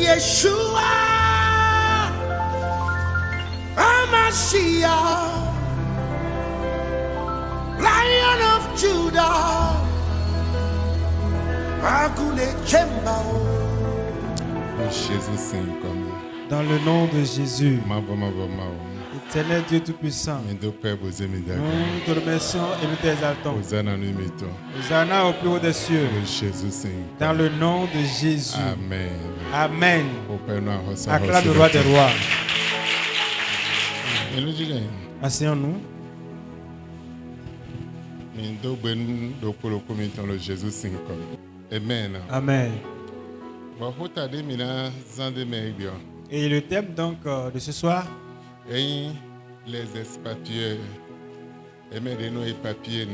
Yeshua, Amashiach, Lion of Judah, Agune Chembao. Jésus Saint comme Dans le nom de Jésus, Mavo éternel Dieu Tout-Puissant, Mindo Père Bozé Midaga nous te remercions et nous t'exaltons. Hosanna nous mettons Hosanna au plus haut des cieux, Jésus Saint dans le nom de Jésus. Amen. Amen. Au Père Noir Acclame le roi des rois. Et nous disons Asseyons-nous. Mindo Ben Dokolo Komiton le Jésus Saint comme Amen. Amen. Bon hotade mina zande meibio Et le thème donc de ce soir, et les expatriés aimer nos papiers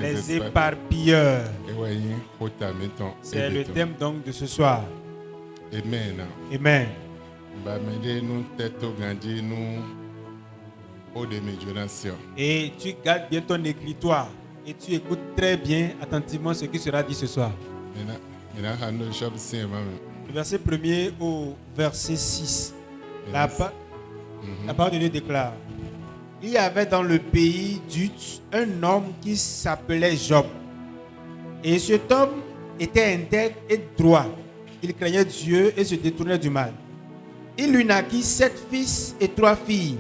les éparpilleurs. et voyez hotameton C'est le thème donc de ce soir. Amen. Amen. Bah m'aider nous tête au grandi nous au déménation. Et tu gardes bien ton écritoire et tu écoutes très bien attentivement ce qui sera dit ce soir. Maintenant hando job c'est maman. Le verset 1er au verset 6. La parole de Dieu déclare: il y avait dans le pays d'Uz un homme qui s'appelait Job. Et cet homme était intègre et droit. Il craignait Dieu et se détournait du mal. Il lui naquit 7 fils et 3 filles.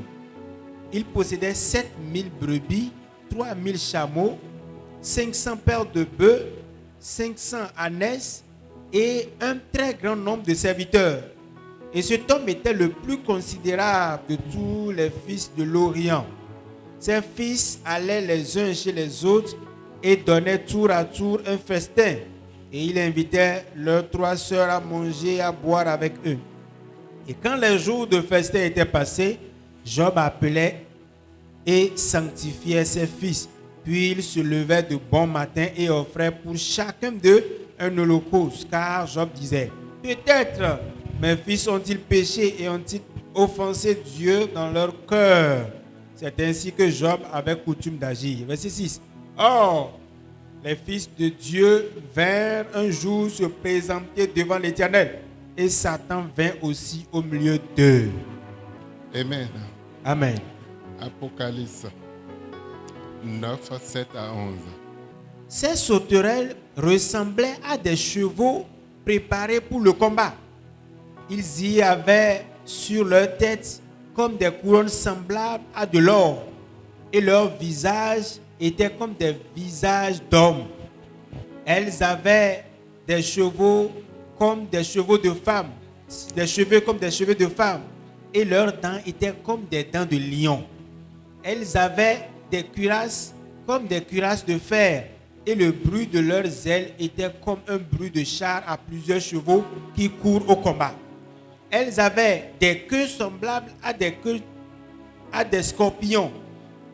Il possédait 7000 brebis, 3000 chameaux, 500 paires de bœufs, 500 ânesses et un très grand nombre de serviteurs. Et cet homme était le plus considérable de tous les fils de l'Orient. Ses fils allaient les uns chez les autres et donnaient tour à tour un festin. Et il invitait leurs 3 sœurs à manger et à boire avec eux. Et quand les jours de festin étaient passés, Job appelait et sanctifiait ses fils. Puis il se levait de bon matin et offrait pour chacun d'eux un holocauste. Car Job disait: peut-être mes fils ont-ils péché et ont-ils offensé Dieu dans leur cœur. C'est ainsi que Job avait coutume d'agir. Verset 6. Or, les fils de Dieu vinrent un jour se présenter devant l'Éternel. Et Satan vint aussi au milieu d'eux. Amen. Amen. Apocalypse 9, 7 à 11. Ces sauterelles ressemblaient à des chevaux préparés pour le combat. Ils y avaient sur leur tête comme des couronnes semblables à de l'or, et leurs visages étaient comme des visages d'hommes. Elles avaient des chevaux comme des chevaux de femmes, des cheveux comme des cheveux de femmes, et leurs dents étaient comme des dents de lion. Elles avaient des cuirasses comme des cuirasses de fer, et le bruit de leurs ailes était comme un bruit de char à plusieurs chevaux qui courent au combat. Elles avaient des queues semblables à des scorpions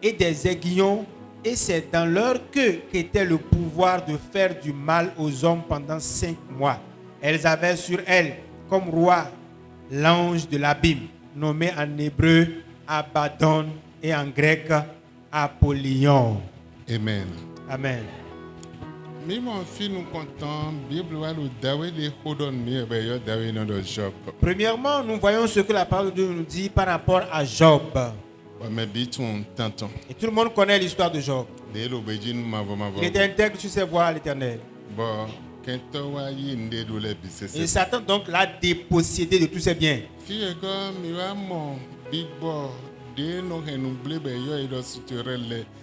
et des aiguillons, et c'est dans leur queue qu'était le pouvoir de faire du mal aux hommes pendant 5 mois. Elles avaient sur elles comme roi l'ange de l'abîme, nommé en hébreu Abaddon et en grec Apollyon. Amen. Amen. Mais mon fils nous content, Bible va le dawe de Hodon mi ebeyo dawe dans le Job. Premièrement, nous voyons ce que la parole de Dieu nous dit par rapport à Job. Mais biton tanton. Et tout le monde connaît l'histoire de Job. De l'obédien mavo. Il était intègre sur ses voies à l'Éternel. Bon, quand on va y aller dans les bises. Et Satan donc l'a dépossédé de tous ses biens. Fille comme il va mon big boy.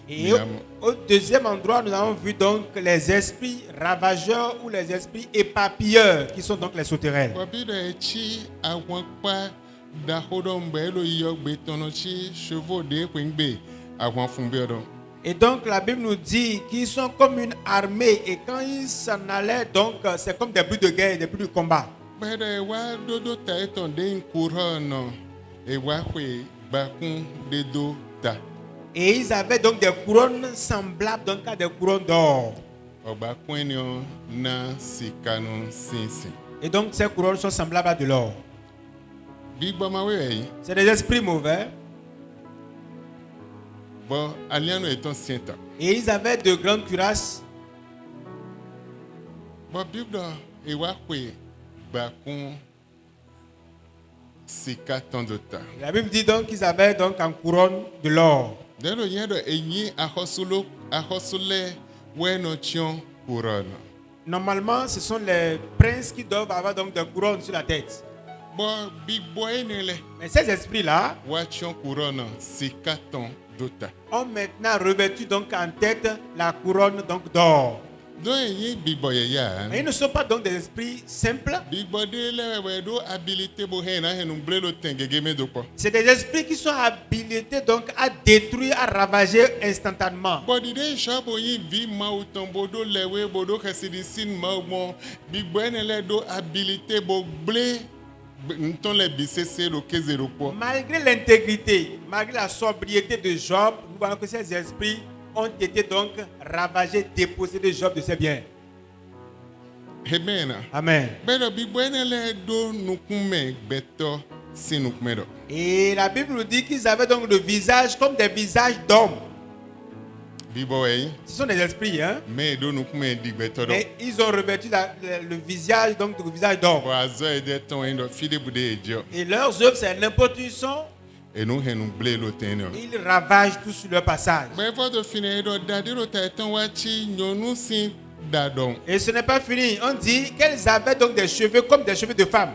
Et au deuxième endroit, nous avons vu donc les esprits ravageurs ou les esprits éparpilleurs qui sont donc les sauterelles. Et donc la Bible nous dit qu'ils sont comme une armée et quand ils s'en allaient, donc c'est comme des bruits de guerre, des bruits de combat. Et ils avaient donc des couronnes semblables donc à des couronnes d'or. Et donc ces couronnes sont semblables à de l'or. C'est des esprits mauvais. Et ils avaient de grandes cuirasses. c'est 4 ans de temps. La Bible dit donc qu'ils avaient donc en couronne de l'or. Dans le lien de Eni à Hosolo, ouais, notion couronne. Normalement, ce sont les princes qui doivent avoir donc des couronnes sur la tête. Bon, big boy, Mais ces esprits-là Wachon couronne, c'est 4 ans de temps. ont maintenant revêtu donc en tête la couronne donc d'or. Donc, Eni big boy, ya. Mais ils ne sont pas donc des esprits simples. Big boy, ouais, do habilité, bohena, et nous blé le tengegeme de quoi. C'est des esprits qui sont habilités donc à détruire, à ravager instantanément. Bon, l'idée, chabo, y vi ma ou tombodo, lewe, bodo, kasidisin, ma ou bon. Big boy, ne do habilité, bo blé. Nous les BCC, le 0 quoi. Malgré l'intégrité, malgré la sobriété de Job, nous voyons que ces esprits ont été donc ravagés, dépossédés de Job de ses biens. Amen. Amen. Mais le big boy, ne do nous kume, beto, si nous kume do. Et la Bible nous dit qu'ils avaient donc le visage comme des visages d'hommes. Big boy, Ce sont des esprits, hein. mais do nous kume, di beto do. Et ils ont revêtu le visage, donc le visage d'homme. Oiseau et des tons, et de file boudé et dio. Et leurs œuvres, c'est n'importe où ils sont, Et nous, nous blé le tenir. ils ravagent tout sur leur passage. Mais votre finir, d'adé le taiton, wachi, nous si d'adon. Et ce n'est pas fini. On dit qu'elles avaient donc des cheveux comme des cheveux de femmes.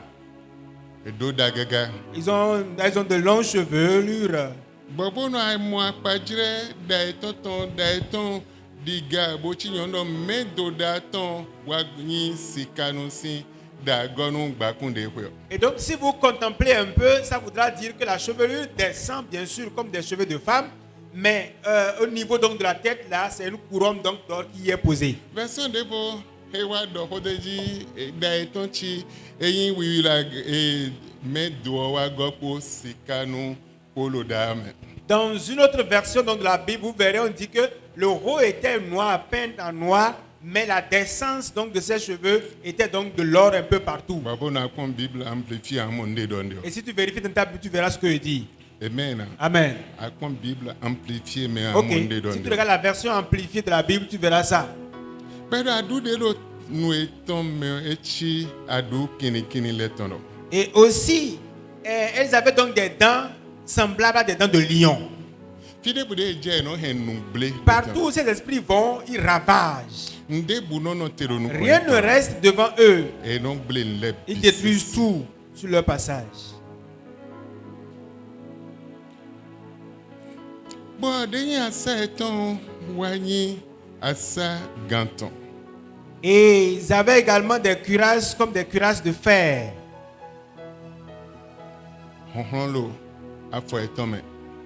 Et do d'agaga. Ils ont de longues chevelures. Bobo no ay moi pas dire d'aiton diga bochi nyondo medo daton wagni sikanusi da gonu bakunde kwe. Et donc, si vous contemplez un peu, ça voudra dire que la chevelure descend bien sûr comme des cheveux de femme, mais au niveau donc de la tête là, c'est une couronne donc d'or qui est posée. Version debo hewa do hodeji d'aiton chi eyin wiwila medo wa gopo sikanu polo dame. Dans une autre version donc, de la Bible, vous verrez, on dit que le haut était noir, peint en noir, mais la descente donc, de ses cheveux était donc de l'or un peu partout. Babo na kon Bible amplifié en monde dondio. Et si tu vérifies dans ta Bible, tu verras ce que il dit. Amen. Amen. A kon Bible amplifié mais en Ok. monde Si tu dondio. regardes la version amplifiée de la Bible, tu verras ça. Pero adu de lo nu eton me echi adu kini le tono. Et aussi, elles avaient donc des dents semblables à des dents de lion. Fide bude je no hen nu ble. Partout où ces esprits vont, ils ravagent. Nde buno no tero nu. Rien ne reste devant eux. Et non ble le. Ils détruisent tout sur leur passage. Bon denye asa eton wanyi asa ganton. Et ils avaient également des cuirasses comme des cuirasses de fer. Honhon lo afo eton me.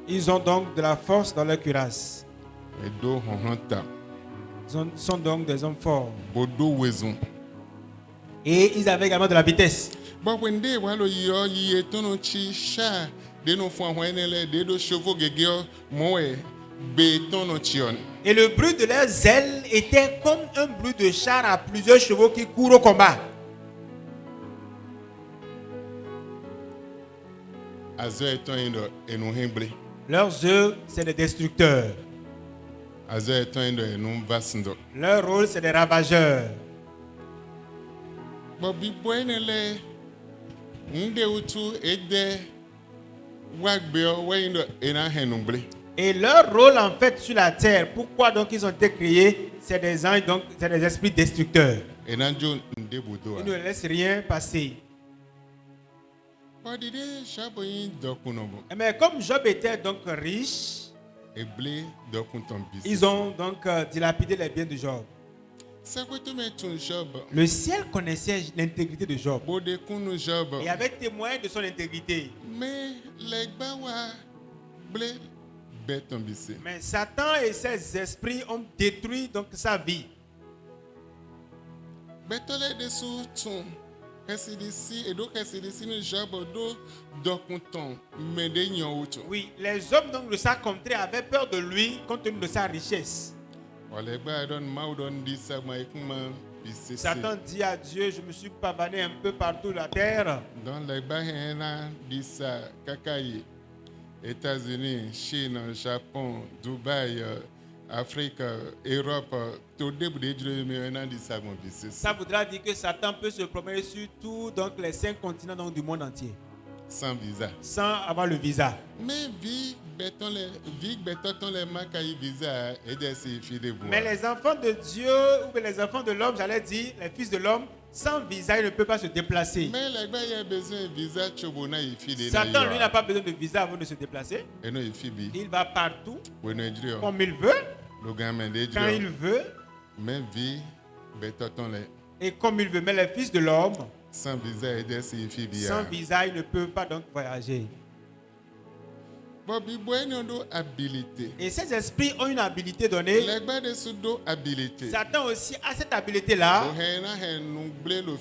Ils ont donc de la force dans leurs cuirasses. E do honhon ta. Ils sont donc des hommes forts. Bodo wezon. Et ils avaient également de la vitesse. Bon wende walo yo yi eton no chi sha de no fo ahon enele de do chevaux gegeo moe beton no chion. Et le bruit de leurs ailes était comme un bruit de char à plusieurs chevaux qui courent au combat. Azo eton eno hemble. Leurs yeux, c'est des destructeurs. Azo eton eno vasindo. Leur rôle, c'est des ravageurs. But before enele nde utu ede wagbeo wendo ena henumble. Et leur rôle, en fait, sur la terre, pourquoi donc ils ont été créés? C'est des anges, donc c'est des esprits destructeurs. Ena jo nde budo. Ils ne laissent rien passer. But dide shaboyin dokunobo. Mais comme Job était donc riche, Eble dokunton bisi. ils ont donc dilapidé les biens de Job. Sakweto metun job. Le ciel connaissait l'intégrité de Job Bode kunu job. et avait témoin de son intégrité. Mais legba wa ble beton bisi. Mais Satan et ses esprits ont détruit donc sa vie. Betole de sou ton. Kesidisi edo kesidisi ni job do dokunton mede nyon uto. Oui, les hommes donc de sa contrée avaient peur de lui compte tenu de sa richesse. Olegba don maudon disa ma ikuma bisi. Satan dit à Dieu, je me suis pavané un peu partout la terre. Dans les Bahena, disa Kakayi, États-Unis, Chine, Japon, Dubaï, Afrique, Europe, tout début de Dieu, mais on a dit ça, mon fils. Ça voudra dire que Satan peut se promener sur tous donc les 5 continents donc, du monde entier. sans visa. sans avoir le visa. Mais vie béton les macailles visa et des filles de bois. Mais les enfants de Dieu ou les enfants de l'homme, j'allais dire, les fils de l'homme, sans visa, ils ne peuvent pas se déplacer. Mais les gars, il y a besoin de visa chobona il fille de Satan, lui, n'a pas besoin de visa avant de se déplacer. Et non il fille Il va partout, oui non il comme il veut, le gamin de quand il veut, même vie béton les et comme il veut. Mais les fils de l'homme, sans visa et des filles sans visa, ils ne peuvent pas donc voyager. Bobby Bueno do habilité. Et ces esprits ont une habilité donnée. Les gars de sudo habilité. Satan aussi a cette habilité-là. Le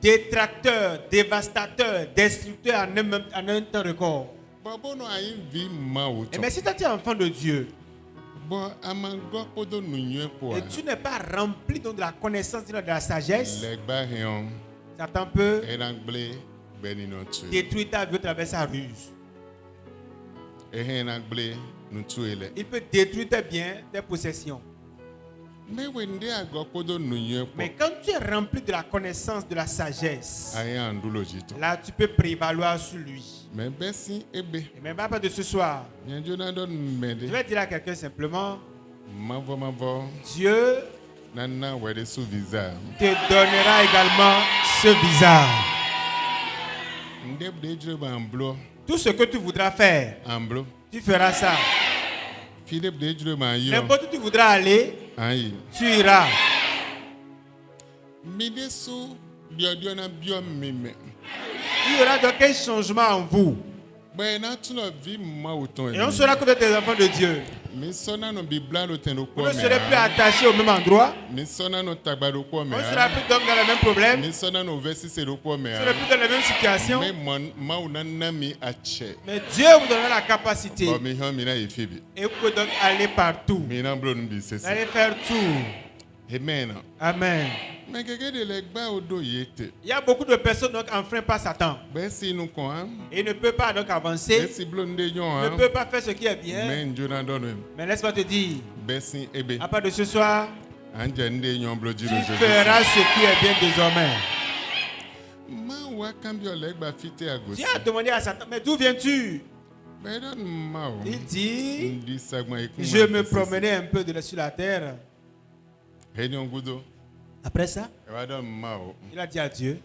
Détracteur, dévastateur, destructeur en un temps record. Et mais si toi tu es enfant de Dieu et tu n'es pas rempli donc de la connaissance de la sagesse, Satan peut détruire ta vie à travers sa ruse. Il peut détruire tes biens, tes possessions. Mais quand tu es rempli de la connaissance de la sagesse, là tu peux prévaloir sur lui. Et même pas de ce soir, je vais dire à quelqu'un simplement, Dieu te donnera également ce visa. Tout ce que tu voudras faire, tu feras ça. N'importe où tu voudras aller, tu iras. Il y aura donc un changement en vous. Et on sera comme des enfants de Dieu. Vous ne serez plus attachés au même endroit. On ne sera plus donc dans le même problème. On ne sera plus dans la même situation. Mais Dieu vous donnera la capacité. Et vous pouvez donc aller partout. Allez faire tout. Amen. Amen. Il y a beaucoup de personnes donc enfreintes par Satan. Et ne peut pas donc avancer. Ne peut pas faire ce qui est bien. Mais laisse-moi te dire, à part de ce soir, tu feras ce qui est bien désormais. Tu as demandé à Satan, mais d'où viens-tu? Il dit, je me promenais un peu sur la terre. Après ça, il a dit à Dieu,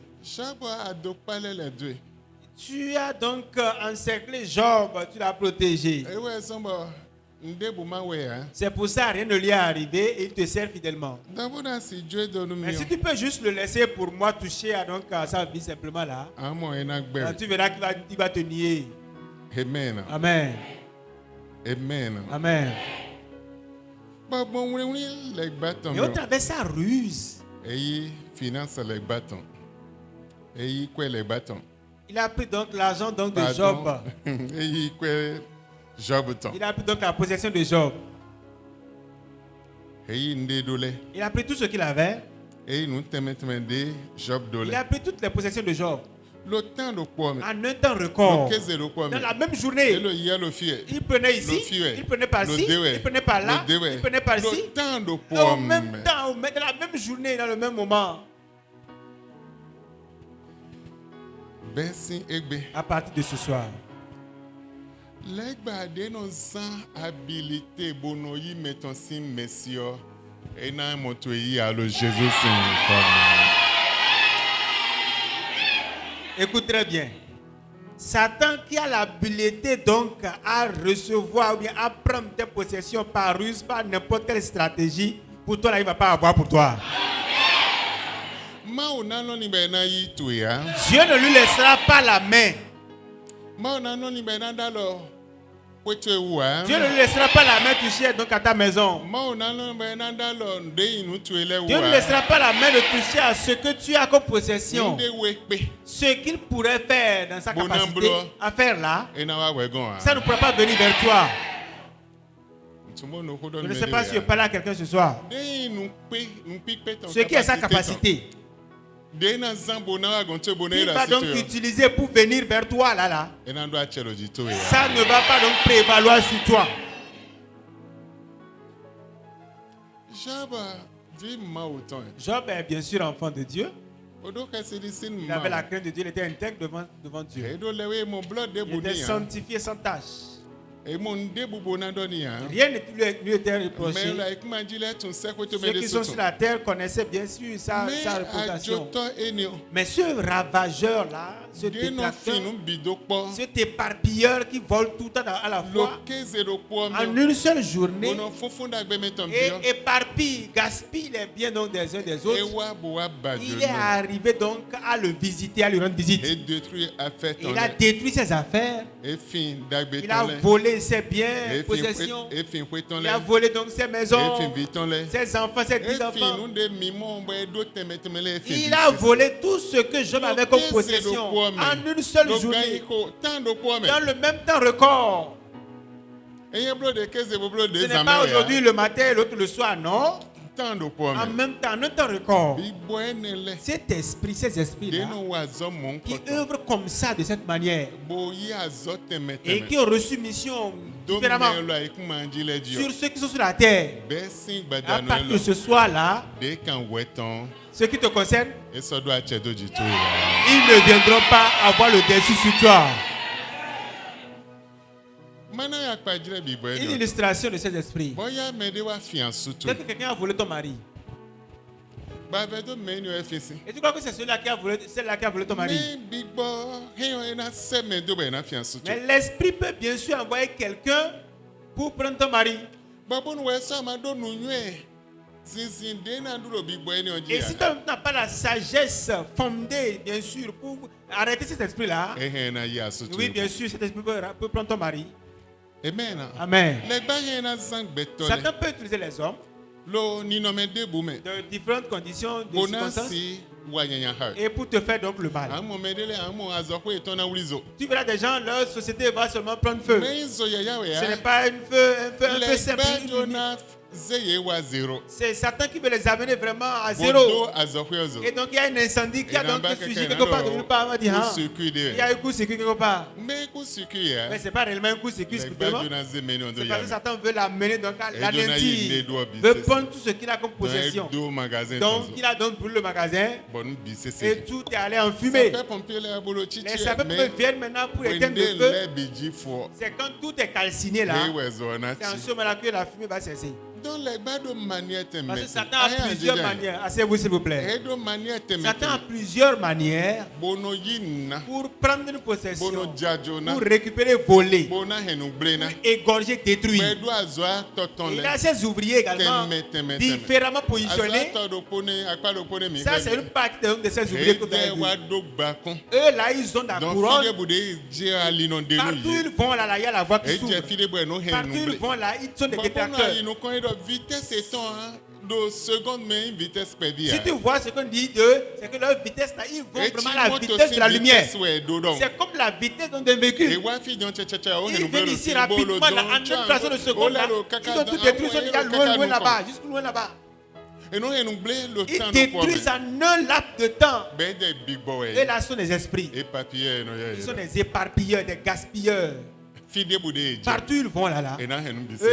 tu as donc encerclé Job, tu l'as protégé. C'est pour ça rien ne lui est arrivé et il te sert fidèlement. Mais si tu peux juste le laisser pour moi toucher à sa vie simplement là, tu verras qu'il va te nier. Amen. Amen. Amen. Amen. Et au travers sa ruse, il a pris donc l'argent donc de Job. Il a pris donc la possession de Job. Il a pris tout ce qu'il avait. Il a pris toutes les possessions de Job. En un temps record. Dans la même journée, il prenait ici, il prenait par-ci, il prenait par-là, il prenait par-ci. Au même temps, dans la même journée, dans le même moment. À partir de ce soir, écoute très bien. Satan qui a l'habilité donc à recevoir ou bien à prendre tes possessions par ruse, par n'importe quelle stratégie, pour toi là, il ne va pas avoir pour toi. Dieu ne lui laissera pas la main. Dieu ne lui laissera pas la main toucher donc à ta maison. Dieu ne laissera pas la main de toucher à ce que tu as comme possession. Ce qu'il pourrait faire dans sa capacité à faire là, ça ne pourra pas venir vers toi. Je ne sais pas si je parle à quelqu'un ce soir. Ce qui est sa capacité, il va donc utiliser pour venir vers toi là. Ça ne va pas donc prévaloir sur toi. Job est bien sûr enfant de Dieu. Odo kesidisin Il avait la ma. crainte de Dieu, il était intègre devant Dieu. Edo lewe mon blood de Il était boni. sanctifié sans tâche. Et mon déboubou n'a donné. Rien ne lui était Mais reproché. là, avec ma gilet, ton sacre te met Ceux des qui sont sous. sur la terre connaissaient bien sûr sa Mais réputation. adjoto enio. Mais ce ravageur-là, ce Deno détracteur, finum bidokpo. cet éparpilleur qui vole tout le temps à la fois, Loke zero po en me. une seule journée, Bono fofunda gbe meton bio. et éparpille, gaspille les biens donc des uns des autres, Ewa boa il est badjo. arrivé donc à le visiter, à lui rendre visite. Et détruit affaire ton. Il a détruit ses affaires, Et fin dagbe il a ton. volé ses biens, possessions, Et fin ton il a volé donc ses Et maisons, fin viton le. ses enfants, ses Et petits-enfants. fin nous de mimon boy do temeteme le fin. Il a volé tout ce que Job avait comme possession en une seule journée, Tant de poids mais. dans le même temps record. Et un blo de 15 blo de Ce n'est pas aujourd'hui le matin et l'autre le soir, non. Tant de poids En mais. même temps, en un temps record. Big boy ne le. Cet esprit, ces esprits-là, Deno wazo mon qui koto. œuvrent comme ça, de cette manière, Boyi azo et temeteme. qui ont reçu mission différemment Domelo aikumandi le dio. sur ceux qui sont sur la terre. Besing À badano partir de lo. ce soir-là, De kan weton. ce qui te concerne, Et ça doit être du tout. ils ne viendront pas avoir le dessus sur toi. Mana ya kpajire bi boy. Une illustration de ces esprits. Boya me de wa fiansu tu. Peut-être que quelqu'un a volé ton mari. Ba ve do me ni o fisi. Et tu crois que c'est celui-là qui a volé, celle-là qui a volé ton mari. Me big boy. Heyo ena se me do be na fiansu tu. Mais l'esprit peut bien sûr envoyer quelqu'un pour prendre ton mari. Babon we sa ma do nu nwe. Sinsin de na duro big boy ni oji Et si ya. tu n'as pas la sagesse fondée, bien sûr, pour arrêter cet esprit-là, Ehe na ya su tu. oui, bien sûr, cet esprit peut prendre ton mari. Amen. Amen. Le gba he na zang betole. Satan peut utiliser les hommes Lo ni no me de bume. de différentes conditions, de circonstances, Bonasi wa nyanya ha. et pour te faire donc le mal. Amo medele amo azokwe etona ulizo. Tu verras des gens, leur société va seulement prendre feu. Me zo ya ya we Ce n'est ya. pas un feu simple. Le Jona zeye wa zero. C'est Satan qui veut les amener vraiment à zéro. Bodo azokwe ozo. Et donc il y a un incendie qui a donc surgi quelque quelqu'un part de nulle part. On va dire, hein, Circuit il de. y a un coup circuit quelque part. Me ku circuit ya. Mais ce n'est pas réellement un coup circuit Le spirituellement. Jona ze meni ondo C'est ya. parce que Satan veut l'amener donc à Et Jonah, il est l'anéantir, doit veut business. prendre tout ce qu'il a comme possession. Do magasin Donc tonzo. il a donc brûlé le magasin Bon bisese. et tout est allé en fumée. Sapeur pompier le abolo chichi. Les sapeurs viennent maintenant pour éteindre Wende le feu. le biji fo. C'est quand tout est calciné là. He wezo na C'est en chi. ce moment-là que la fumée va cesser. Don le gbado manière te Parce que mettre. Satan a plusieurs manières. Asseyez-vous s'il vous plaît. Edo manière te Satan a mettre. plusieurs manières Bono yina. pour prendre une possession, Bono jajona. pour récupérer, voler, Bona henu blena. égorger, détruire. Medo azoa toton Il le. a ses ouvriers également Teme. différemment positionnés. Azoa do pone akpa do pone mi. Ça, c'est une partie de ses ouvriers que vous avez Ede vu. wa do gbakon. Eux, là, ils ont la Donc couronne. fide bude je alino de Partout no ils vont, là, il y a la voix qui ye. s'ouvre. Eje fide bo no Partout henu ils ble. vont, là, ils sont des Bono détracteurs. ayino kon edo vitesse eton hein. Do seconde mais une vitesse perdia. Si tu vois ce qu'on dit d'eux, c'est que leur vitesse, là, ils vont vraiment à la vitesse de la lumière. C'est comme la vitesse d'un véhicule. Ils viennent ici rapidement, là, en une fraction de seconde, là, ils ont tout détruit, ils sont déjà loin là-bas, jusqu'au loin là-bas. Ils détruisent en un laps de temps. Et là sont des esprits. Ils sont des éparpilleurs, des gaspilleurs. Partout ils vont là. Eux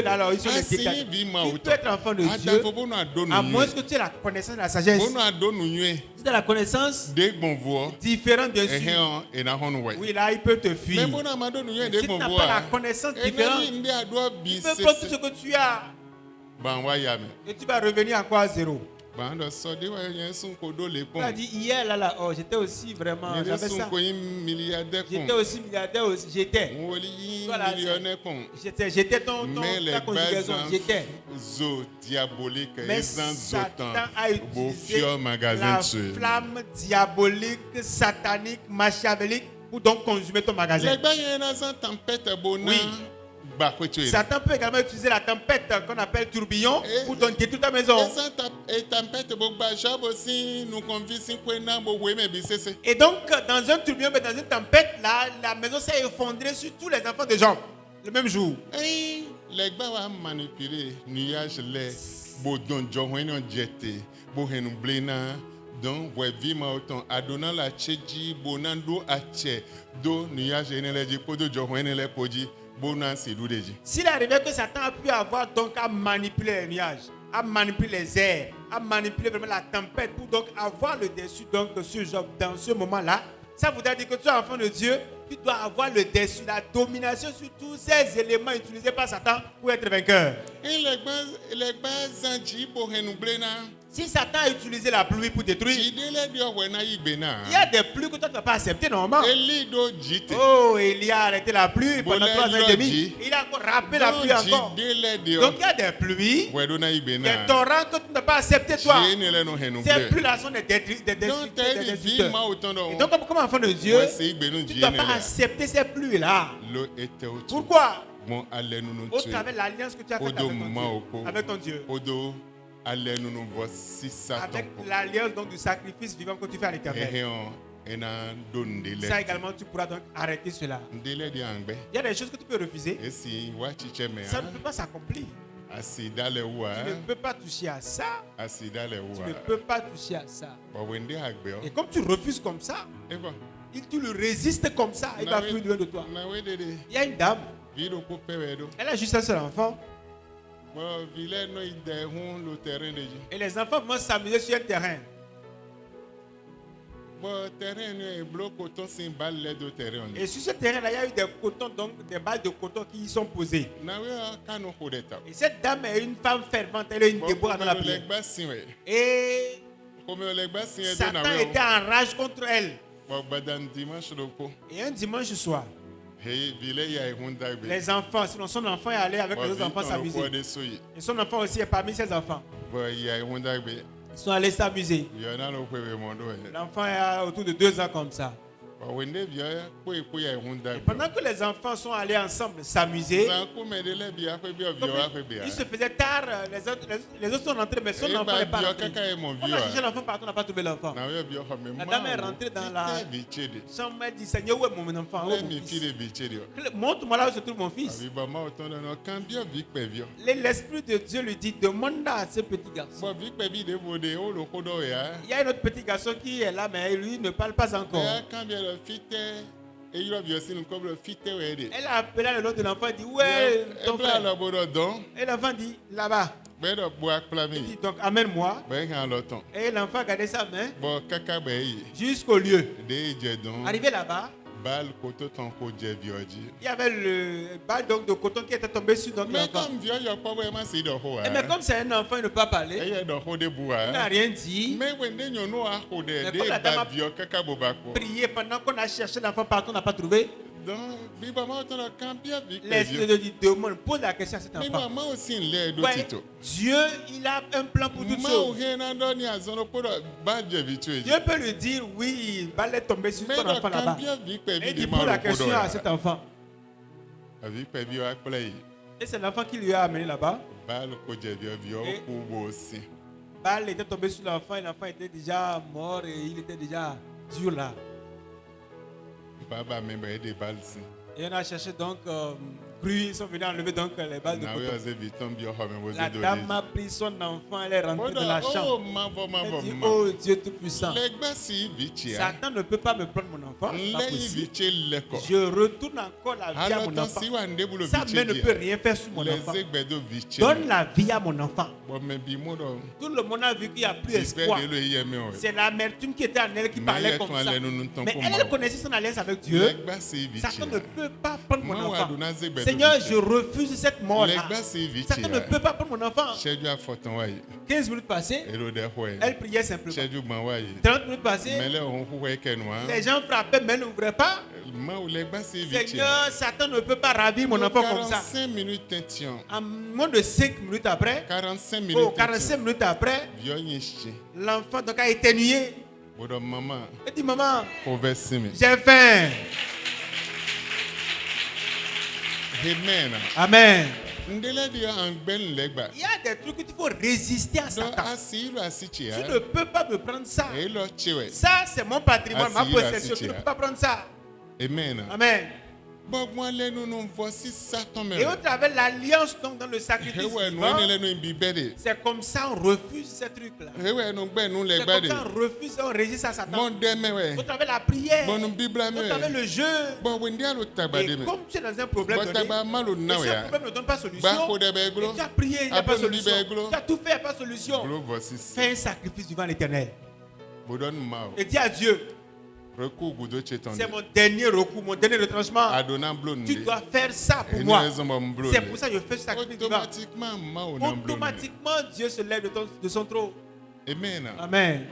là, alors, ils sont des détachés. Tu peux être enfant de Dieu, à moins que tu aies la connaissance de la sagesse. Si tu as la connaissance différente de sûr, oui, là, il peut te fuir. Si tu n'as pas la connaissance différente, il peut prendre tout ce que tu as. Et tu vas revenir encore à zéro. Tu as dit hier là, oh, j'étais aussi vraiment, j'avais ça. J'étais aussi milliardaire aussi, j'étais. Voilà, j'étais ton ta conjugaison, j'étais. Mais Satan a utilisé la flamme diabolique, satanique, machiavélique pour donc consumer ton magasin. Oui. Satan peut également utiliser la tempête qu'on appelle tourbillon pour donc détruire ta maison. Et donc, dans un tourbillon, mais dans une tempête, là, la maison s'est effondrée sur tous les enfants de Job le même jour. Les gars va manipuler nuage les bodon johoino jete bohenu blena donc ouais vima autant adona la cheji bonando ache do nuage eneleji podo johoino les poji bonan c'est doudeji. S'il arrivait que Satan a pu avoir donc à manipuler les nuages, a manipulé les airs, a manipulé vraiment la tempête pour donc avoir le dessus donc sur Job dans ce moment-là. Ça voudrait dire que tu es enfant de Dieu, tu dois avoir le dessus, la domination sur tous ces éléments utilisés par Satan pour être vainqueur. Et les bases pour renouveler na. Si Satan a utilisé la pluie pour détruire, Si délai dio wena yibena. il y a des pluies que toi tu n'as pas acceptées normalement. Eli do jite. Oh, il a arrêté la pluie pendant 3 ans et demi. Il a encore rappelé la pluie encore. Délai dio. Donc il y a des pluies, Wedona yibena. des torrents que tu n'as pas accepté toi. Jienele no Ces renouveler. pluies-là sont des Donc t'es dit ma autant Et de. donc comme enfant de Dieu, Ouais, c'est ibenu tu ne dois pas jienele. accepter ces pluies-là. Lo était au. Pourquoi? Bon allez nous Au tuer. travers de l'alliance que tu as faite Odo avec ton ma Dieu. oko. Avec ton Dieu. Odo allez nous voici ça Avec ton. l'alliance donc du sacrifice vivant que tu fais à l'éternel. Ena donne délai. Ça également, tu pourras donc arrêter cela. Délai di angbe. Il y a des choses que tu peux refuser. Et si wa chiche me. Ça ne peut pas s'accomplir. Asida le wa. Tu ne peux pas toucher à ça. Asida le Tu wa. ne peux pas toucher à ça. Bon wende agbe. Et comme tu refuses comme ça, Et bon. tu le résistes comme ça, il va fuir loin de toi. Na we dede. Il y a une dame, Vido ko pewedo. elle a juste un seul enfant. Bon vile no ide hun le terrain de ji. Et les enfants vont s'amuser sur un terrain. Bon terrain no e bloco to sin balle do terrain. Et sur ce terrain-là, il y a eu des cotons, donc des balles de coton qui y sont posées. Na we kanu hodeta. Et cette dame est une femme fervente, elle est une Déborah dans la le prière. legba sinwe. Et Comme le legba sinwe do na Satan we. était en rage contre elle. Bon badan dimanche do ko. Et un dimanche soir, Hey vile ya e hun dagbe. les enfants, sinon son enfant est allé avec les autres enfants s'amuser. de soyi. Et son enfant aussi est parmi ses enfants. Bon ya e hun dagbe. Ils sont allés s'amuser. Yo na no kwebe mondo e. L'enfant est autour de 2 ans comme ça. Bon wende via ko ya e hun dagbe. Pendant que les enfants sont allés ensemble s'amuser, Zanku me de le bia ko bia comme vio a ko bia. il se faisait tard, les autres sont rentrés, mais son Eh enfant bah, n'est pas bio rentré. kaka e mon On vieux. a cherché l'enfant partout, on n'a pas trouvé l'enfant. Na we bio ho me La dame est rentrée dans la chambre, elle dit, Seigneur, où est mon enfant? Où est Let mon me fils? feel the bichedio. Montre-moi là où se trouve mon fils. Abi ba ma oton no kan bio vik pe vio. L'Esprit de Dieu lui dit, demande à ce petit garçon. Bo vik pe bi de bode o lo kodo ya. Il y a un autre petit garçon qui est là, mais lui ne parle pas encore. Ya kan bien le fite e yo bio sinu ko le fite we de. Elle a appelé le nom de l'enfant, dit, ouais, E ton bla frère. lo bodo don. Et l'enfant dit, là-bas. Be do bo akpla Il mi. dit, donc amène-moi. Be kan lo ton. Et l'enfant a gardé sa main Bo kaka be yi. jusqu'au lieu. De je don. Arrivé là-bas, Bal koto ton ko je vioji. il y avait le balle donc, de coton qui était tombé sur donc, Mais l'enfant. comme vio yo pa we ma si do ho Et mais comme c'est un enfant, il ne peut pas E parler. ye do ho de Il n'a bua. rien dit. Mais wende nyono a ho de Mais de comme la dame ba a vio kaka bo ba ko. Prier pendant qu'on a cherché l'enfant partout, on n'a pas trouvé. Donc bi ba ma oton no kan bien vik pe L'Esprit vio. de Dieu demande, pose la question à cet Mais enfant. moi aussi le do Ouais, tito. Dieu, il a un plan pour toutes Ma choses. o hena do ni azono ko do ba je vitue. Dieu peut lui dire, oui, il va aller tomber sur Mais ton do enfant kan là-bas. bien vik pe Et vi il de pose ma la lo ko do. question à cet enfant. Vik pe vio akpla yi. Et c'est l'enfant qui lui a amené là-bas. Bal ko je vio Et- ko bo si. Balle était tombé sur l'enfant et l'enfant était déjà mort et il était déjà dur là. Baba member de bal si. Et on a cherché donc, ils sont venus enlever donc les balles de Na we coton. oze viton bio ho me La bozo do. dame a pris son enfant, elle est rentrée dans la Oh, chambre. mavo, Elle dit, mavo. oh Dieu Tout-Puissant, Legba si vichia. Satan ne peut pas me prendre mon enfant. C'est pas Lei possible. viche leko. Je retourne encore la vie à Alors mon ton enfant. si wa ndebulo Sa main ne viche peut dia. rien faire sur mon enfant. Les egbedo viche. Donne la vie à mon enfant. Bon me bi mo do. Tout le monde a vu qu'il n'y a plus Ipe espoir. de lo yeme o. C'est l'amertume qui était en elle qui Mais parlait il comme est ça. allé nous ton Mais pour elle, moi. elle connaissait son alliance avec Dieu. Legba si viche. Satan ne peut pas prendre mon Moi, enfant. Adonai Zegbedo Seigneur, viche. je refuse cette mort-là. Legba si viche. Satan ne peut pas prendre mon enfant. Cheju afoton wa yi. 15 minutes passées, Elo de ho yi. elle priait simplement. Cheju gban wa yi. 30 minutes passées, Mele on hu we kenwa. les gens frappaient, mais n'ouvraient pas. Ma ou legba si viche. Seigneur, Satan ne peut pas ravir mon enfant comme ça. 45 minutes tension. En moins de 5 minutes après, 45 oh, minutes. 45 minutes après, Vio nyishi. l'enfant donc a éternué. Bodo maman. Il dit, maman, Ovesimi. j'ai faim. Amen. Amen. Ndele di angben legba. Il y a des trucs que tu faut résister à Do Satan. asi lo asichi Tu ya. ne peux pas me prendre ça. E lo chiwe. Ça, c'est mon patrimoine, ma Assis, possession. assis, Tu ne là. peux pas prendre ça. Amen. Amen. Bogwa le nu nu voici Satan me. Et au travers de l'alliance donc dans le sacrifice Ewe nu vivant, ene le nu bibede. c'est comme ça on refuse ces trucs-là. Ewe nu gbe nu le C'est comme gbade. ça on refuse et on résiste à Satan. Mon deme we. Au travers de la prière, Bon nu bibla me au travers we. le jeu. Bon wendi alo tagbade Et me. comme tu es dans un problème Bon donné, tagba malo et na ce we ya. problème ne donne pas Ba solution, ko de be et glo. tu as prié, il n'y a pas de Abe nu solution. libe glo. Tu as tout fait, il n'y a pas de solution. Glo voici. Fais un sacrifice devant l'Éternel. Bodon mao. Et dis à Dieu, Reku gudo chetonde. c'est mon dernier recours, mon dernier retranchement. Adona blonde. Tu dois faire ça pour Et moi. nous raison blonde. C'est pour ça que je fais ce sacrifice divin. Automatiquement mao na blonde. Automatiquement, Dieu se lève de son trône. Amen. Amen.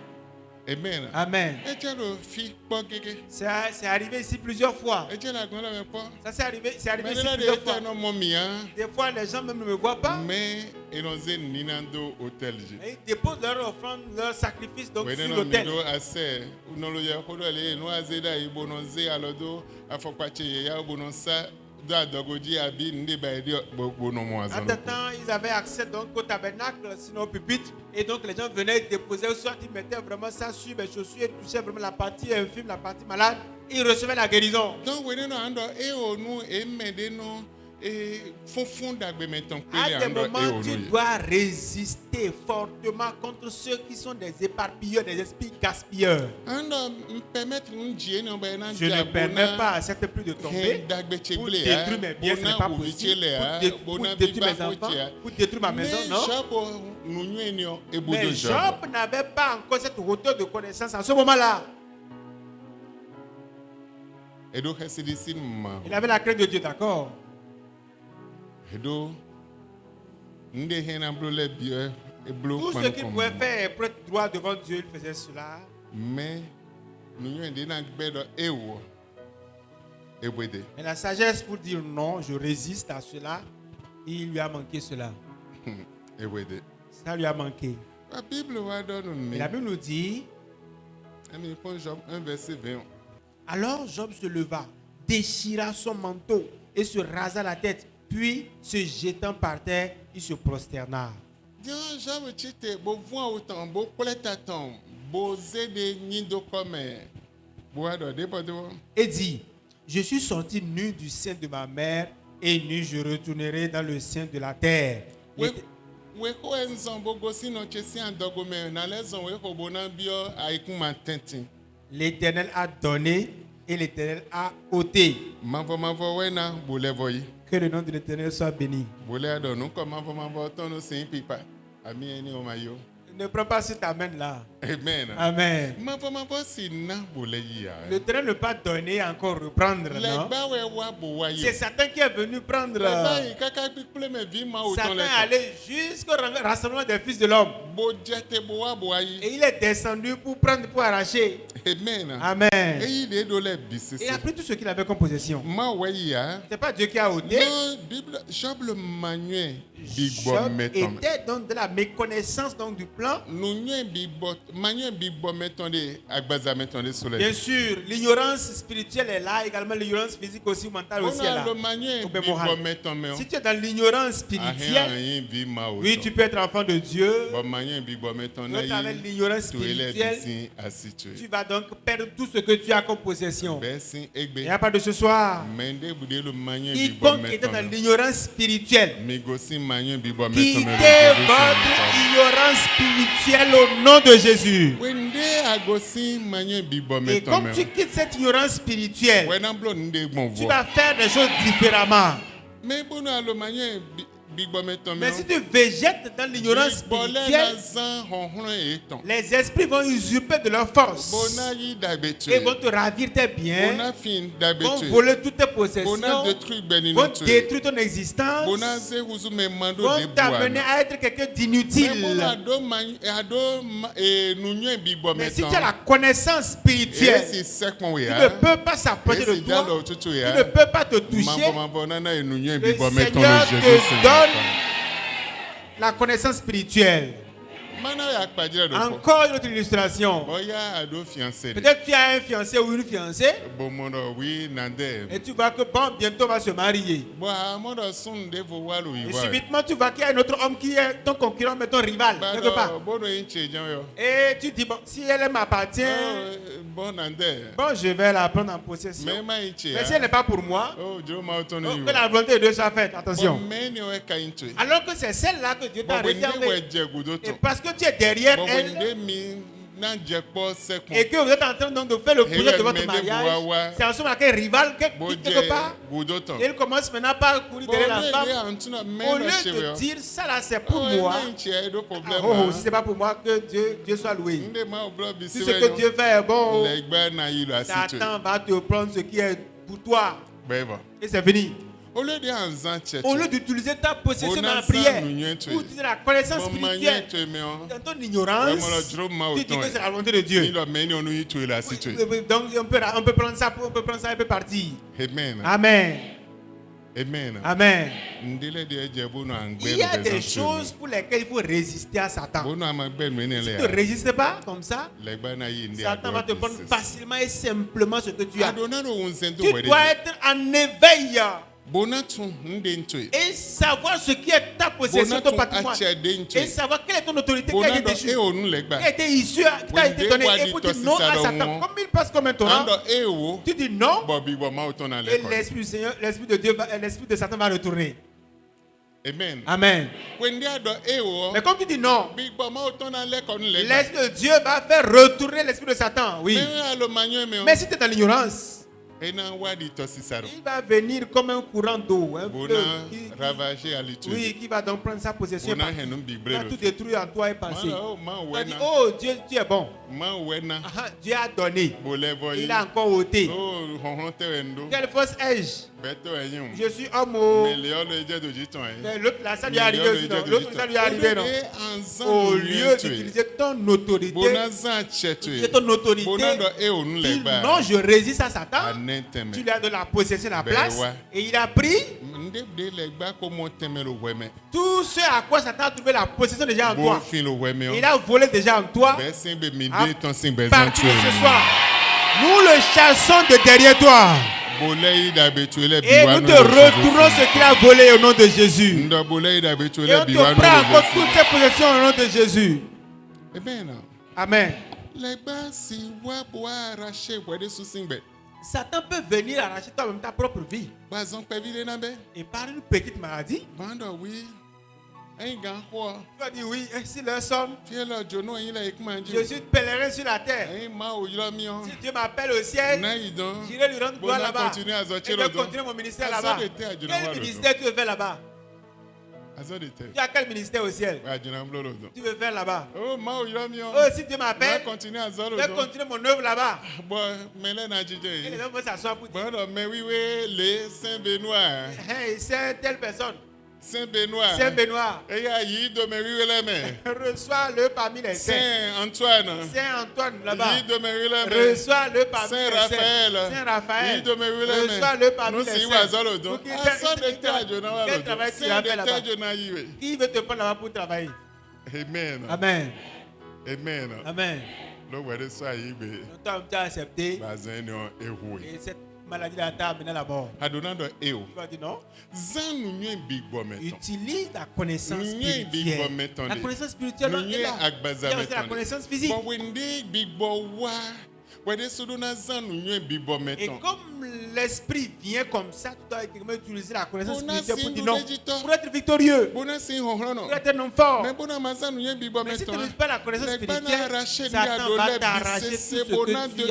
Amen. Amen. Ejelo fi po gege. C'est arrivé ici plusieurs fois. Ejela gbon la me po. Ça c'est arrivé Mais ici là plusieurs de fois. ta no momi hein. Des fois, les gens même ne me voient pas. Mais elonze ninando hotel je. Mais ils déposent leur offrande, leur sacrifice donc Wene sur no l'autel. mido ase unolo ya hodo le no azeda ibononze alodo afokpache ya bononsa da dogoji abi ndi ba edi bono mo En azalo. temps, ils avaient accès donc au tabernacle, sinon au pupitre. Et donc les gens venaient déposer, soit ils mettaient vraiment ça sur mes chaussures et touchaient vraiment la partie infime, la partie malade. Ils recevaient la guérison. Donc wene no ando e onu e mede no e fonfon dagbe meton À pele des ando e moments, tu onu. dois résister fortement contre ceux qui sont des éparpilleurs, des esprits gaspilleurs. Ando permettre unjie no ba na Je ne permets pas à cette pluie de tomber. dagbe Pour chegle détruire mes biens, ce n'est pas possible. Pour détruire mes enfants, pour détruire ma maison, non. Mais Job n'avait pas encore cette hauteur de connaissance en ce moment-là. Il avait la crainte de Dieu, d'accord. Tout ce qu'il pouvait faire pour être droit devant Dieu, il faisait cela. Mais Et la sagesse pour dire non, je résiste à cela, il lui a manqué cela. Ça lui a manqué. Et la Bible nous dit, Job 1 verset 20. alors Job se leva, déchira son manteau et se rasa la tête, puis se jetant par terre, il se prosterna. Et dit, je suis sorti nu du sein de ma mère et nu je retournerai dans le sein de la terre. L'Éternel a donné et l'Éternel a ôté. Que le nom de l'Éternel soit béni. Ne prends pas cette amène là. Amen. Amen. Le L'Éternel ne peut pas donner encore reprendre. Non? C'est Satan qui est venu prendre. Satan est allé jusqu'au rassemblement des fils de l'homme. Et il est descendu pour prendre, pour arracher. Amen. Amen. Et il a pris tout ce qu'il avait comme possession. Ce n'est pas Dieu qui a ôté. Job le manuel. Job était donc de la méconnaissance donc du plan. Bien sûr, l'ignorance spirituelle est là, également l'ignorance physique aussi, mentale aussi est là. Si tu es dans l'ignorance spirituelle, oui, tu peux être enfant de Dieu. Mais avec l'ignorance spirituelle, tu vas donc perdre tout ce que tu as comme possession. Il n'y a pas de ce soir. Quiconque était dans l'ignorance spirituelle, quittez votre ignorance spirituelle au nom de Jésus. Et comme tu quittes cette ignorance spirituelle, tu vas faire des choses différemment. Mais si tu végètes dans l'ignorance spirituelle, les esprits vont usurper de leur force et vont te ravir tes biens, vont voler toutes tes possessions, vont détruire ton existence, vont t'amener à être quelqu'un d'inutile. Mais si tu as la connaissance spirituelle, tu ne peux pas s'approcher de toi, tu ne peux pas te toucher. Le Seigneur te donne la connaissance spirituelle. Mana ya kpadire do ko. Encore une autre illustration. Boya ado fiancé. Peut-être tu as un fiancé ou une fiancée Bomono oui nande. et tu vois que bon, bientôt on va se marier. Bo amodo sun de vo walu Et iwa. subitement tu vois qu'il y a un autre homme qui est ton concurrent, mais ton rival, quelque part. Bono inche jan yo. Et tu dis, bon, si elle m'appartient, Bon nande. bon, je vais la prendre en possession. Mais ma inche. Mais si elle n'est pas pour moi, Oh, Joe Mautoni. que la volonté de Dieu soit faite. Attention. Many we ka into. Alors que c'est celle-là que Dieu t'a But when they réservée. were jegudoto. Et parce que tu es derrière But when elle, they mean na jekpo sekon. et que vous êtes en train donc de faire le projet de votre mariage, c'est en ce moment qu'un rival, quelque part, Gudoto. et il commence maintenant par courir derrière la femme. Au lieu de Au dire ça là c'est pour moi, ah, oh, si c'est pas pour moi, que Dieu soit loué. Si ce que Dieu fait est bon, Satan va te prendre ce qui est pour toi. Et c'est fini. Au lieu de anzan Au lieu d'utiliser ta possession dans la prière, ou utiliser la connaissance spirituelle, dans ton ignorance, tu dis que c'est la volonté de Dieu. Donc on peut prendre ça et peut partir. Amen. Amen. Amen. Amen. Il Il y a des choses pour lesquelles il faut résister à Satan. Si tu ne résistes pas comme ça, Satan va te prendre facilement et simplement ce que tu as. Tu dois être en éveil et savoir ce qui est ta possession, ton patrimoine. Et savoir quelle est ton autorité qui a été déchue, qui a été issue, qui a été donnée. Et pour dire non à Satan. Comme il passe comme un torrent, tu dis non. Et l'Esprit du Seigneur, l'Esprit de Dieu, l'Esprit de Satan va retourner. Amen. Amen. Mais comme tu dis non, l'Esprit de Dieu va faire retourner l'Esprit de Satan. Oui. Mais si tu es dans l'ignorance, il va venir comme un courant d'eau, un fleuve qui va donc prendre sa possession. Il va tout détruire en toi et passer. Il va dire, oh Dieu, tu es bon. Dieu a donné. Il a encore ôté. Quelle fausse ai-je? Je suis homme. Mais l'autre là, ça lui est arrivé aussi. L'autre, ça lui est arrivé. Non? Au lieu d'utiliser ton autorité, ton autorité, dis non, je résiste à Satan. Tu lui as de la possession, la place. Et il a pris tout ce à quoi Satan a trouvé la possession déjà en toi. Il a volé déjà en toi. À partir de ce soir, nous le chassons de derrière toi. Et nous te retournons ce qu'il a volé au nom de Jésus. Et on te prend encore toutes ces possessions au nom de Jésus. Amen. Satan peut venir arracher toi-même ta propre vie. Et par une petite maladie, tu vas dire oui, si leur somme, je suis pèlerin sur la terre. Si Dieu m'appelle au ciel, j'irai lui rendre gloire là-bas. Et je vais continuer mon ministère là-bas. Quel ministère tu veux faire là-bas? Tu as quel ministère au ciel? Tu veux faire là-bas? Oh, si Dieu m'appelle, je vais continuer mon œuvre là-bas. Et les hommes vont s'asseoir pour dire, hey, c'est telle personne. Saint-Benoît. Reçois-le parmi les saints. Saint-Antoine. Saint-Antoine là-bas. Reçois-le parmi les saints. Saint-Raphaël. Reçois-le parmi les saints. Quel travail tu as fait là-bas? Qui veut te prendre là-bas pour travailler? Amen. Amen. Amen. Amen. Donc tu as accepté. Et cette maladie là t'a amené là-bas. Tu vas dire non. Utilise la connaissance spirituelle. La connaissance spirituelle est là. Il y a aussi la connaissance physique. Et comme l'esprit vient comme ça, tu dois utiliser la connaissance spirituelle pour dire non. Pour être victorieux. Pour être un homme fort. Mais si tu n'utilises pas la connaissance spirituelle, Satan va t'arracher tout ce que tu as. Il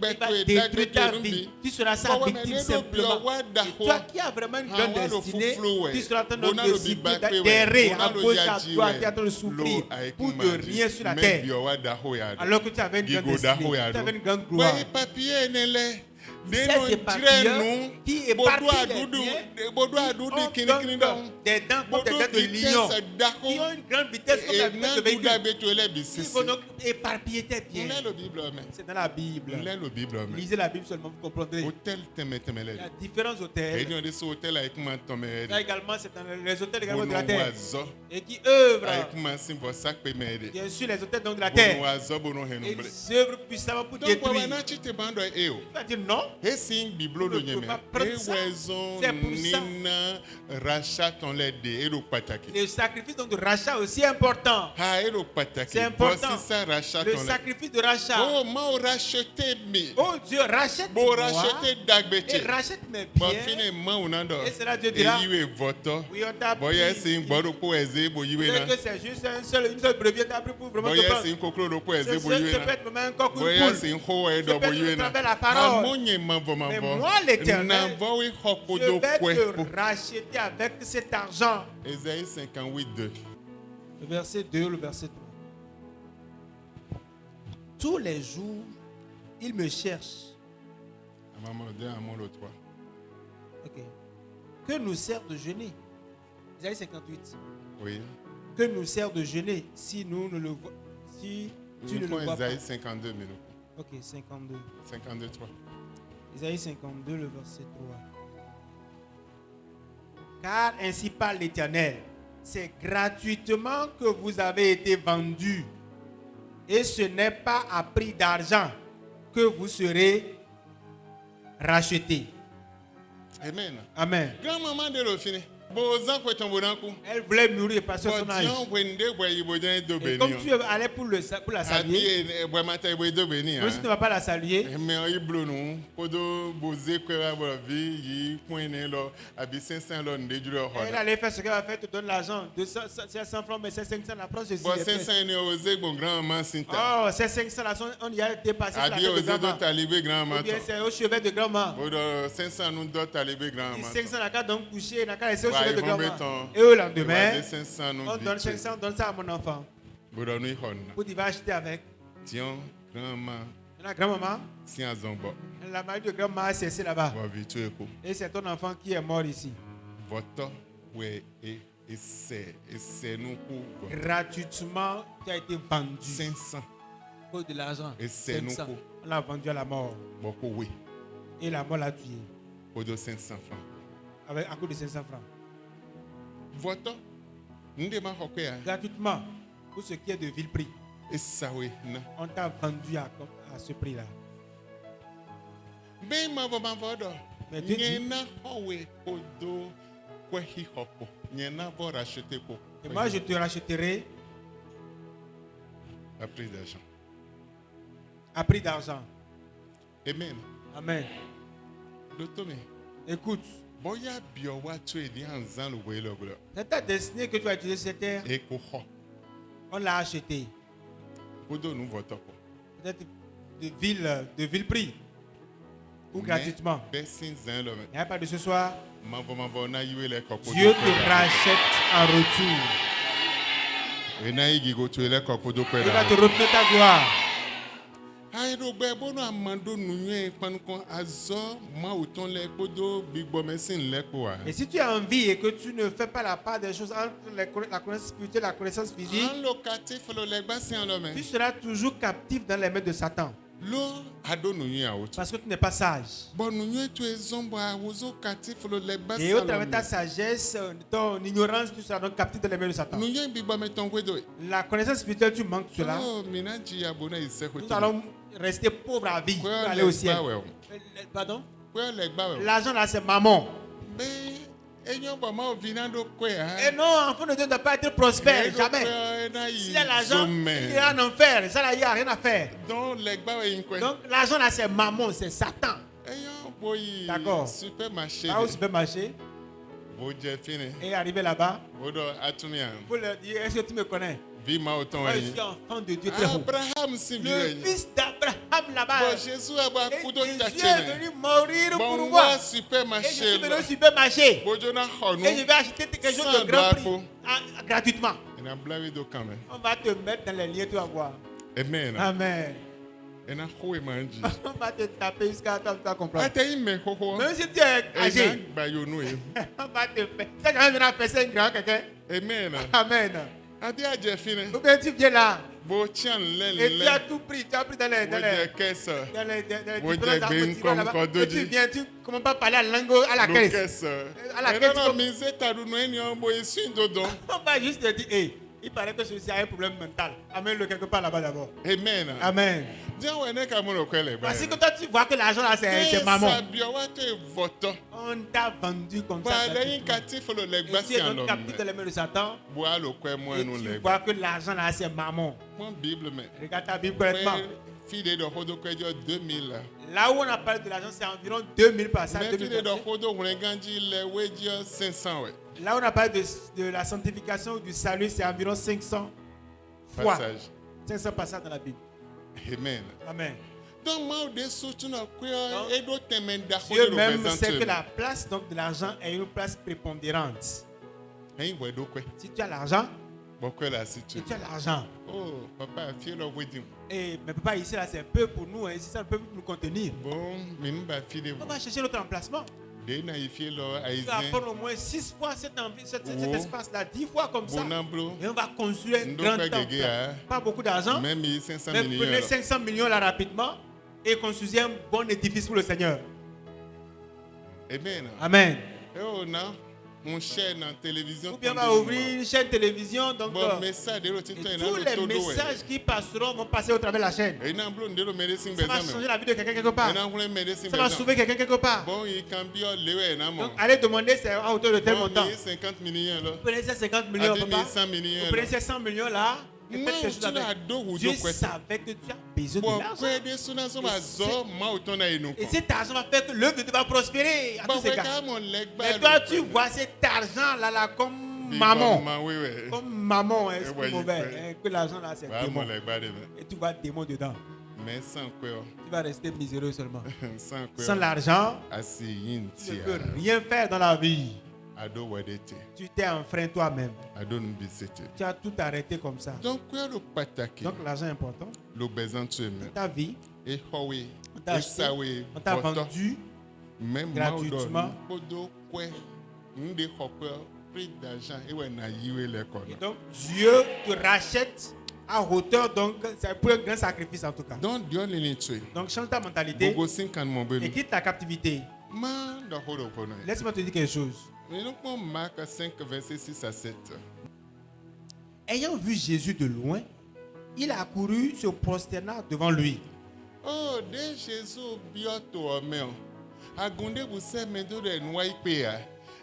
va détruire ta vie. Tu seras sa victime simplement. Et toi qui as vraiment une grande destinée, tu seras en train de d'errer à cause de toi qui es en train de souffrir pour de rien sur la terre. Alors que tu avais une grande destinée, tu avais une grande gloire. ces Deno éparpilleurs nous, qui bodo éparpillent les adudu, biens, bodo qui adudu ont kini donc kini dong. des dents comme des Bodo dents de vitesse lion, dako. qui ont une grande vitesse comme la Et vitesse de nan douda véhicule. beto ele Il bisisi. faut donc éparpiller tes On biens. l'a le Bible mais. C'est dans la Bible. On l'a le Bible mais. Lisez la Bible seulement, vous comprendrez. Hôtel teme teme Il y le. a différents Et hôtels. nous on est sur hôtel avec moi tome. Là également, c'est dans les hôtels également de la Bono terre. wazo. Et qui œuvrent. Avec moi sim vo sak pe mede. Bien sûr, les hôtels donc de la Bono terre. wazo bono Et henombre. ils œuvrent puissamment pour Donc détruire. wana chite bando eo. Tu vas dire non. Et sing biblo lo Vous ne nyeme. pouvez pas prendre Et ça. wezo C'est pour ça. nina rachat ton lede et lo pataki. Le sacrifice donc de rachat aussi important. Ha et lo pataki. C'est important. Voici ça rachat Le ton lede. sacrifice de rachat. Oh, ma o racheté mi. Oh Dieu, rachète Bo moi racheté et dagbeche. rachète mes Bo biens. fine ma unando. Et cela Dieu dira. Et yiwe voto. Oui, on t'a Bo ye pris. sing bodo po eze bo yiwe Peut-être na. que c'est juste une seule brebis t'a pris pour vraiment Bo te ye prendre. sing koklo do po eze Ce bo peut yiwe na. être même encore une Bo ye poule. sing ho e do Je bo peux yiwe te na. travers la parole. Amonye mavo Mais mavo. moi, l'Éternel, Na vo we hoko Je do vais kwe. te racheter avec cet argent. Ésaïe 58:2. Le verset 2, le verset 3. Tous les jours, il me cherche. Maman 2 amon le 3. Ok. Que nous sert de jeûner? Isaïe 58. Oui. Que nous sert de jeûner si nous ne le vo- si tu ne Nous le vois Ésaïe pas? 52 minutes. Ok, 52. 52 3. Isaïe 52, le verset 3. Car ainsi parle l'Éternel, c'est gratuitement que vous avez été vendus, et ce n'est pas à prix d'argent que vous serez rachetés. Amen. Amen. Grand-maman de lo fini. Bo zan ko ton bonanku. Elle voulait mourir parce que son âge. Bo wende bo yibo den do Et beni. comme tu allais pour la saluer, Abi bo mata bo do beni. même si tu ne vas pas la saluer, Mais o iblo nu podo boze ko wa bo vi yi point lo abi 500 lo nde juro ho. elle allait faire ce qu'elle va faire, te donne l'argent. 500 francs, mais c'est 500 la France aussi. Bo 500 ni o ze bon grand-maman sinta. Oh, c'est 500 là, on y a dépassé sur la Abi tête o de ze do grand-mère. talibé Ou grand-maman. bien c'est au chevet de grand-mère. Bo do 500 nu do talibé grand-maman. 500 la carte donc couché, la carte laissé au Ouais, chevet de ils vont grand-mère. béton. Et au Bo lendemain, 500 nu on donne vite. 500, on donne ça à mon enfant. Bo do nu hon. Pour qu'il va acheter avec. Tiens, grand-maman, La grand-maman, si un zombo. la mari de grand-mère a cessé là-bas. Bo vitu eko. Et c'est ton enfant qui est mort ici. Votre ouais et c'est nous pour Gratuitement, tu as été vendu. 500 Pour de l'argent. et c'est nous 500. pour On l'a vendu à la mort. beaucoup oui Et la mort l'a tué. pour de 500 francs. Avec à coup de 500 francs. Votre nous ma hokoya Gratuitement. Pour ce qui est de vil prix. et ça oui na. On t'a vendu à ce prix-là. Ben ma vodo. Mais Dieu dit- Nyena howe podo kwa hi hoko. Nyena vo racheter ko. Et moi, je te rachèterai à prix d'argent. à prix d'argent. Amen. Amen. L'automne. Écoute, Boya bio wa tu e di anzan lo we lo glo. c'est ta destinée que tu as utilisé cette terre. E ko ho. On l'a acheté. Podo nous voto ko. Peut-être de vil prix. Ou gratuitement. Bessin zan lo. Il n'y a pas de ce soir. Mavo na yiwe le ko. Dieu te rachète en retour. E na igi go tu le ko podo ko Il va da. te redonner ta gloire. Ai do gbe bono amando nunye pankon azo ma uton le podo bigbo mesin le ko wa. Et si tu as envie et que tu ne fais pas la part des choses entre la connaissance spirituelle et la connaissance physique, An locatif lo le gba sin lo tu me. seras toujours captif dans les mains de Satan. Lo ado nunye a otu. Parce que tu n'es pas sage. Bon nunye tu e zombo a wozo katif lo le gba Et sin au lo travers de ta me. sagesse, ton ignorance, tu seras donc captif dans les mains de Satan. Nunye bigbo me ton wedo. La connaissance spirituelle, tu manques cela. Oh minaji abona ise ko. Nous allons rester pauvres à vie pour Quoi aller au le ciel. gba we. Pardon? Quoi le gba we. L'argent là, c'est maman. Be enyo bo ma ovinando ko Et ha. non, enfant de Dieu ne doit pas être prospère, jamais. S'il a l'argent, il est en enfer. Ça là, il n'y a rien à faire. Donc le gba we inkwe. Donc l'argent là, c'est maman, c'est Satan. Enyo boy D'accord. supermarché. Va au supermarché Bo je fini. et arriver là-bas. Bodo atumia. Pour leur dire, est-ce que tu me connais? Vi ma auton Moi, je yi. suis enfant de Dieu très haut. Abraham si Le biwe. fils d'Abraham là-bas. Bon Jésus a ba Et kudo Jésus est tachene. venu mourir pour Bon moi. wa Et je supermarché. suis venu au supermarché. Bojo na honu. Et je vais acheter quelque chose Sans de grand prix. drapeau. Gratuitement. Ina blawe do kame. On va te mettre dans les liens, tu vas voir. Amen. Amen. Et na hoe manji. On va te taper jusqu'à temps que tu vas comprendre. Ate me hoho. Même si tu es Et na âgé, ba yo no e. on va te faire. Tu as quand même venir faire un grand quelqu'un. Amen. Amen. Ade aje fine. Ou bien tu viens là Bo tian len et tu as len. tout pris. Tu as pris dans les. Wo je kesa. Wo différents je arbres ben tirés comme là-bas. Et kodoji. tu viens, tu commences pas à parler à la langue à la Lo caisse. kesa. À la E caisse, na comme- mi se taru no eni on bo esu dodo. On va juste te dire, hey, il paraît que celui-ci a un problème mental. Amène-le quelque part là-bas d'abord. Amen. Amen. Dieu ouais ne ka mo lo kwele ba. Parce que toi, tu vois que l'argent là, c'est maman. Sabio wa te voto. On t'a vendu comme Ba ça. le yin kati folo le Et gba tu si es an donc captif lo. dans les mains de Satan. Bo a lo kwe mo Et enu tu le. vois que l'argent là, c'est maman. Mon Bible me. Regarde ta Bible correctement. Fide de hodo kwejo 2000. Là où on a parlé de l'argent, c'est environ 2000 par ça. Mais 2000 fide de par ça. hodo wenganji le wejo 500 ouais. Là où on a parlé de la sanctification ou du salut, c'est environ 500 fois. Passage. 500 passages dans la Bible. Amen. Amen. Donc moi de sotu na kwe Donc, e do temenda Dieu hodo même represente. sait que la place donc, de l'argent est une place prépondérante. Hein we do kwe. Si tu as l'argent, Bo kwe la situ. si tu as l'argent. Oh, papa fie lo wedim. Et mais papa, ici, là, c'est un peu pour nous. Hein, ici, ça ne peut plus nous contenir. Bon, min ba fide On va chercher notre emplacement. de na ifie lo On va aizien. prendre au moins 6 fois cet Oh. espace-là, 10 fois comme ça. Bonamblo. Et on va construire un Ndo grand kwa temple. gege, hein. Pas beaucoup d'argent. Même 500 Mais millions. prenez là. 500 millions là rapidement et construisez un bon édifice pour le Seigneur. Amen. Amen. Et on a mon chaîne en télévision. Ou bien on va ouvrir une chaîne télévision. Donc, Bon, message de l'autre et temps, tous les messages qui passeront vont passer au travers de la chaîne. Et non, blond de l'eau médecine Ça va besoin. changer la vie de quelqu'un quelque part. Et non, blond médecine Ça va besoin. sauver quelqu'un quelque part. Bon, il cambie le non. Donc, allez demander c'est à hauteur de tel Bon, montant. 50 millions là. Vous prenez ces 50 millions, À 2100 papa. millions. Vous prenez ces 100 millions là. Et Moi, faites quelque chose tu l'as avec. dos ou Dieu dos quoi. savait que tu as besoin Bon, de l'argent. quoi de sous son azor, moi autant na ino. Et cet argent va faire que l'œuvre de Dieu va prospérer. À Bon, tous ces ouais, gars. quand mon leg Mais toi, tu vois cet argent là comme maman. Oui, oui. Comme maman, hein, Eh, c'est ouais, mauvais. ouais. Hein, que l'argent là, c'est Bah, mon démon. leg bas de Et tu vois démon dedans. mais sans quoi. Tu vas rester miséreux seulement. Sans quoi. Sans l'argent, Asi tu ne yintia. peux rien faire dans la vie. Ado wadete. Tu t'es enfreint toi-même. Ado nbisete. Tu as tout arrêté comme ça. Donc quoi le pataki. Donc l'argent est important. Le besoin tu aimes. Ta vie, Et howe. on t'a Et acheté, sawe. on t'a vendu. Même gratuitement. Podo kwe. Nde hokwe. Prix d'argent. Et ouais na yiwe l'école. Et donc Dieu te rachète à hauteur. Donc c'est pour un grand sacrifice en tout cas. Donc Dieu l'est tué. Donc change ta mentalité Bogo sinkan mon et benu. quitte ta captivité. Ma da horo pono. Laisse-moi te dire quelque chose. Mais donc mon Marc 5 verset 6 à 7. Ayant vu Jésus de loin, il a couru se prosterna devant lui. Oh, de Jésus bioto omeo. Agunde buse medo de nwaipea.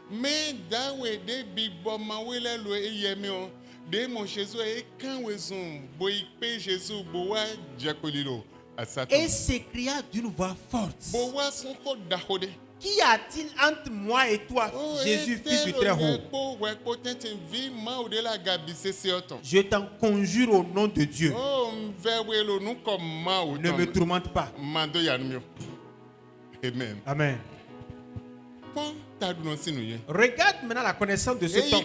Me dawe de bibo mawele lo eyemeo. De mon Jésus e kan wezun bo ipe Jésus bo wa jakolilo asato. Et s'écria d'une voix forte. Bo wa son ko dahode. Qu'y a-t-il entre moi et toi, Jésus, fils du Très-Haut? Je t'en conjure au nom de Dieu. Ne me tourmente pas. Amen. Amen. Regarde maintenant la connaissance de cet homme.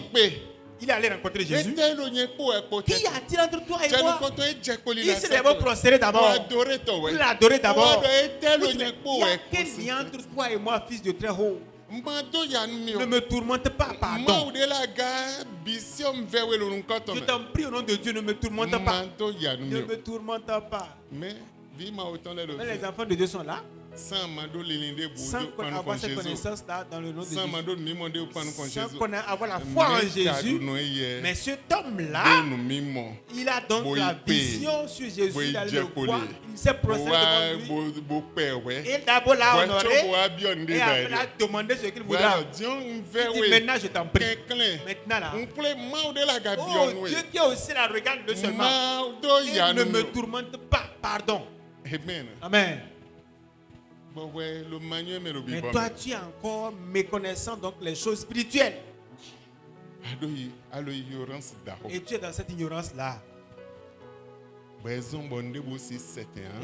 Il est allé rencontrer Jésus. Qu'y a-t-il entre toi et moi? Il s'est d'abord prostré d'abord. Il l'a adoré d'abord. Il y a quel lien entre toi et moi, fils de Très-Haut? Ne me tourmente pas, pardon. Je t'en prie au nom de Dieu, ne me tourmente pas. Ne me tourmente pas. Mais les enfants de Dieu sont là. Sans avoir cette connaissance-là dans le nom de Jésus. Sans avoir la foi en Jésus. Mais cet homme-là, il a donc la vision sur Jésus. Il a le voir. Il s'est prostré devant lui. Et d'abord l'a honoré. Et après l'a demandé ce qu'il voudra. Il dit maintenant je t'en prie. Maintenant là. Oh Dieu qui a aussi la regarde le seulement. Et ne me tourmente pas. Pardon. Amen. Amen. Mais toi, tu es encore méconnaissant donc les choses spirituelles. Et tu es dans cette ignorance-là. Et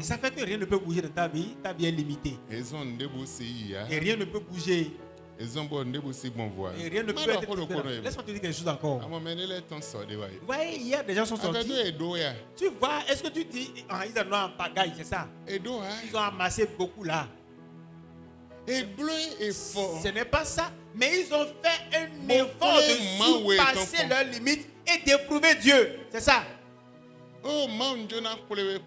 ça fait que rien ne peut bouger dans ta vie. Ta vie est limitée. Et rien ne peut bouger. ils ont bon déboussi bon voix. Et rien ne peut être différent. Laisse-moi te dire quelque chose encore. À un moment donné, les temps sortent de voyez. Vous voyez, hier, des gens sont sortis. Tu vois, est-ce que tu dis, ils en ont en pagaille, c'est ça? Ils ont amassé beaucoup là. Et bleu et fort. Ce n'est pas ça, mais ils ont fait un effort de surpasser leurs limites et d'éprouver Dieu. C'est ça. Oh,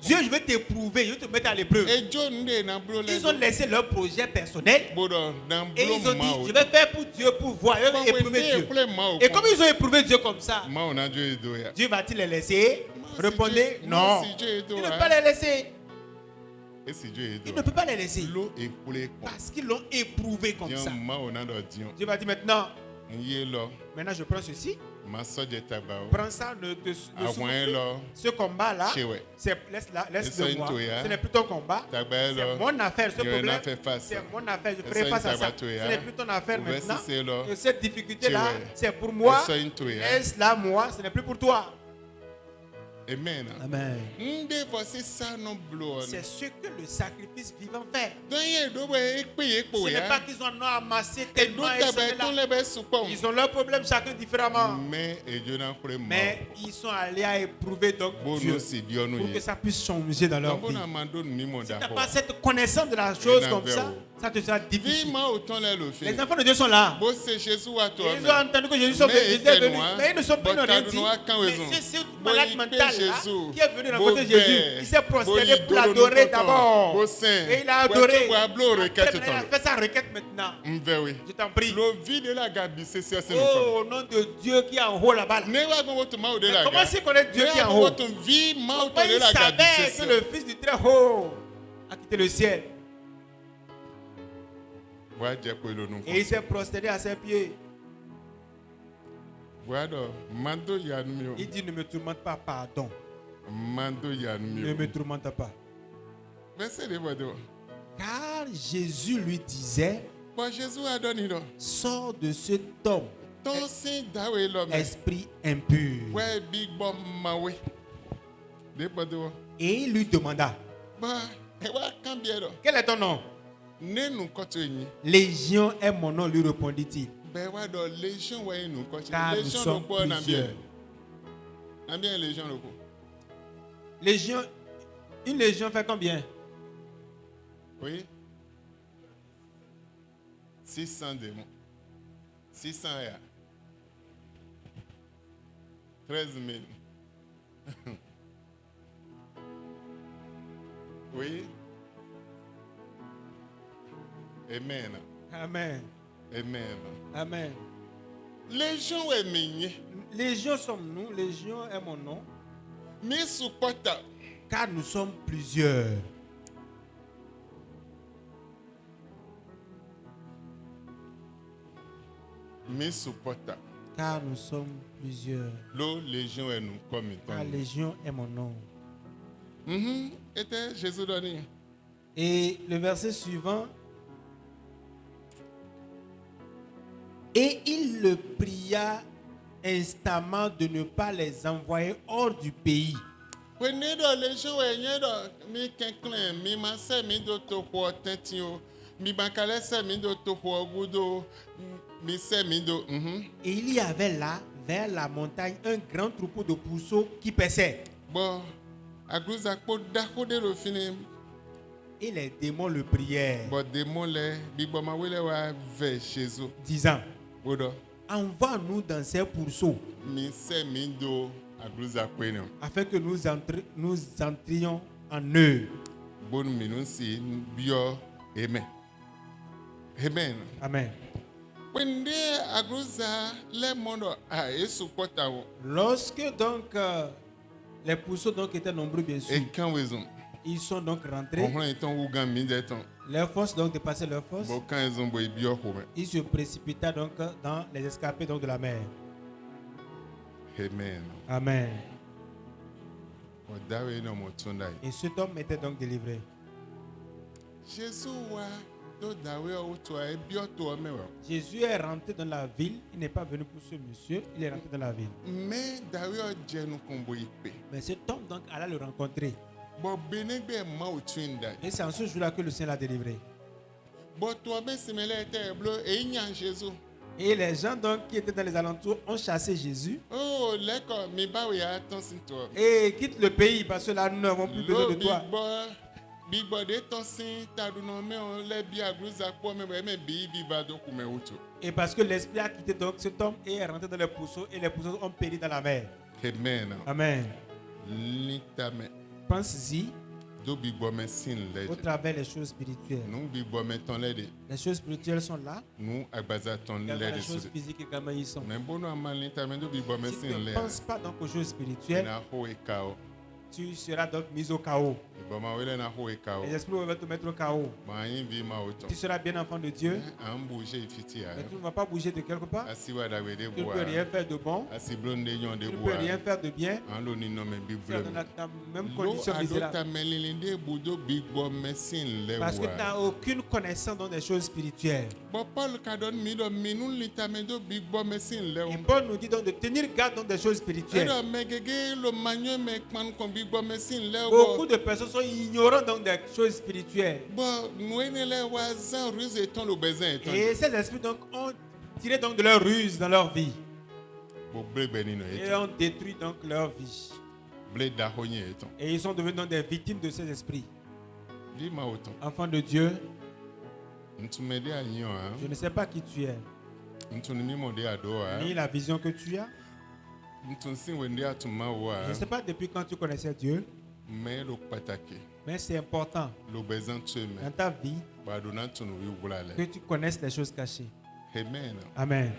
Dieu, je vais t'éprouver, je vais te mettre à l'épreuve. Ils ont laissé leur projet personnel et ils ont dit, je vais faire pour Dieu, pour voir, je vais éprouver Dieu. Et comme ils ont éprouvé Dieu comme ça, Dieu va-t-il les laisser? Répondez, non. Il ne peut pas les laisser. Il ne peut pas les laisser parce qu'ils l'ont éprouvé comme ça. Dieu va dire maintenant, je prends ceci. Prends ça, ce combat-là, laisse-le moi. Ce n'est plus ton combat, c'est mon affaire. Ce problème, c'est mon affaire. Je ferai face à ça. Ce n'est plus ton affaire maintenant. Et cette difficulté-là, c'est pour moi. Laisse-la moi, ce n'est plus pour toi. Amen. Amen. C'est ce que le sacrifice vivant fait. Ce n'est pas qu'ils en ont amassé tellement. Ils ont leurs problèmes chacun différemment. Mais ils sont allés à éprouver donc Dieu pour que ça puisse changer dans leur vie. Si tu n'as pas cette connaissance de la chose comme ça, ça te sera difficile. Les enfants de Dieu sont là. Ils ont entendu que Jésus est venu. Mais ils ne sont pas rien dit. Mais c'est ce malade mental là qui est venu rencontrer Jésus. Il s'est prosterné pour l'adorer d'abord. Et il a adoré. Après, il a fait sa requête maintenant. Je t'en prie. Oh, au nom de Dieu qui est en haut là-bas. Comment est-ce qu'il connaît Dieu qui est en haut? Comment il savait que le Fils du Très-Haut a quitté le ciel? Et il s'est prosterné à ses pieds. Il dit, ne me tourmente pas, pardon. Ne me tourmente pas. Car Jésus lui disait, sors de cet homme, esprit impur. Et il lui demanda, quel est ton nom? Légion est mon nom, lui répondit-il. Car nous sommes plusieurs. Légion, une légion fait combien? Oui. 600 démons. 600 ya. 13 000. Oui. Amen. Amen. Amen. Amen. Légion est mignée. Légion sommes-nous, Légion est mon nom. Car nous sommes plusieurs. Car nous sommes plusieurs. Légion est nous comme car Légion est mon nom. Était Jésus donné. Et le verset suivant. Et il le pria instamment de ne pas les envoyer hors du pays. Et il y avait là, vers la montagne, un grand troupeau de pourceaux qui paissaient. Et les démons le prièrent, disant, envoie-nous dans ces pourceaux, afin que nous entrions en eux. Amen. Amen. Lorsque donc les pourceaux donc étaient nombreux, bien sûr, ils sont donc rentrés. Leurs forces donc dépassaient leurs forces. Ils se précipita donc dans les escapés donc de la mer. Amen. Amen. Et cet homme était donc délivré. Jésus est rentré dans la ville. Il n'est pas venu pour ce monsieur. Il est rentré dans la ville. Mais cet homme donc alla le rencontrer. Et c'est en ce jour-là que le Seigneur l'a délivré. Bon, toi, mais si mais là, était bleu et il y a Jésus. Et les gens donc qui étaient dans les alentours ont chassé Jésus. Oh, d'accord, mais bah oui, attention toi. Et quitte le pays parce que là nous n'avons plus besoin de toi. Big boy, de ton sin, t'as donné on les bien gros à quoi mais viva donc ou mais autre. Et parce que l'esprit a quitté donc cet homme et est rentré dans les pousseaux et les pousseaux ont péri dans la mer. Amen. Amen. Litame. Pense-y Do big boy mais sin au travers des choses spirituelles. Nous big boy mais ton l'aide. Les choses spirituelles sont là. Nous agbaza ton Les l'aide. choses physiques également y sont. Mais bon normal litame do big boy mais Si tu sin ne l'aide. penses pas donc aux choses spirituelles, Na ho e kao. tu seras donc mis au chaos. Bon ma wele na ho e kao. Les esprits vont te mettre au chaos. Ma yin vi ma auto. Tu seras bien enfant de Dieu, An bouger fiti a. mais tu ne vas pas bouger de quelque part. Asi wa da wede Tu ne boa. peux rien faire de bon. Asi blonde yon de Tu ne peux boa. rien faire de bien. An lo ni no me Tu es bible. dans la même Lo condition ado misérable. ta melinde budo big boy mais sin le Parce que tu wa. n'as aucune connaissance dans des choses spirituelles. Bon Paul ka don mi do minun litame do big boy mais sin le Et wa. Paul nous dit donc de tenir garde dans des choses spirituelles. Edo megege lo manyo me kman kon big boy mais sin le Beaucoup wa. de personnes sont ignorantes dans des choses spirituelles. Bon nous ne le wa zan ruse eton lo besoin eton. Et ces esprits donc ont tiré donc de leur ruse dans leur vie. Bo ble benino Et eton. ont détruit donc leur vie. Ble da honye eton. Et ils sont devenus donc des victimes de ces esprits. Di ma auton. Enfants de Dieu, Ntumede a yon je hein. ne sais pas qui tu es, Ntun ni mo de ado ni hein. la vision que tu as. Ntun sin wende atuma wa. Je ne sais pas depuis quand tu connaissais Dieu, Mais lo patake. mais c'est important Lo besoin tume. dans ta vie Ba do na tun wi wulale. que tu connaisses les choses cachées. Amen. Amen.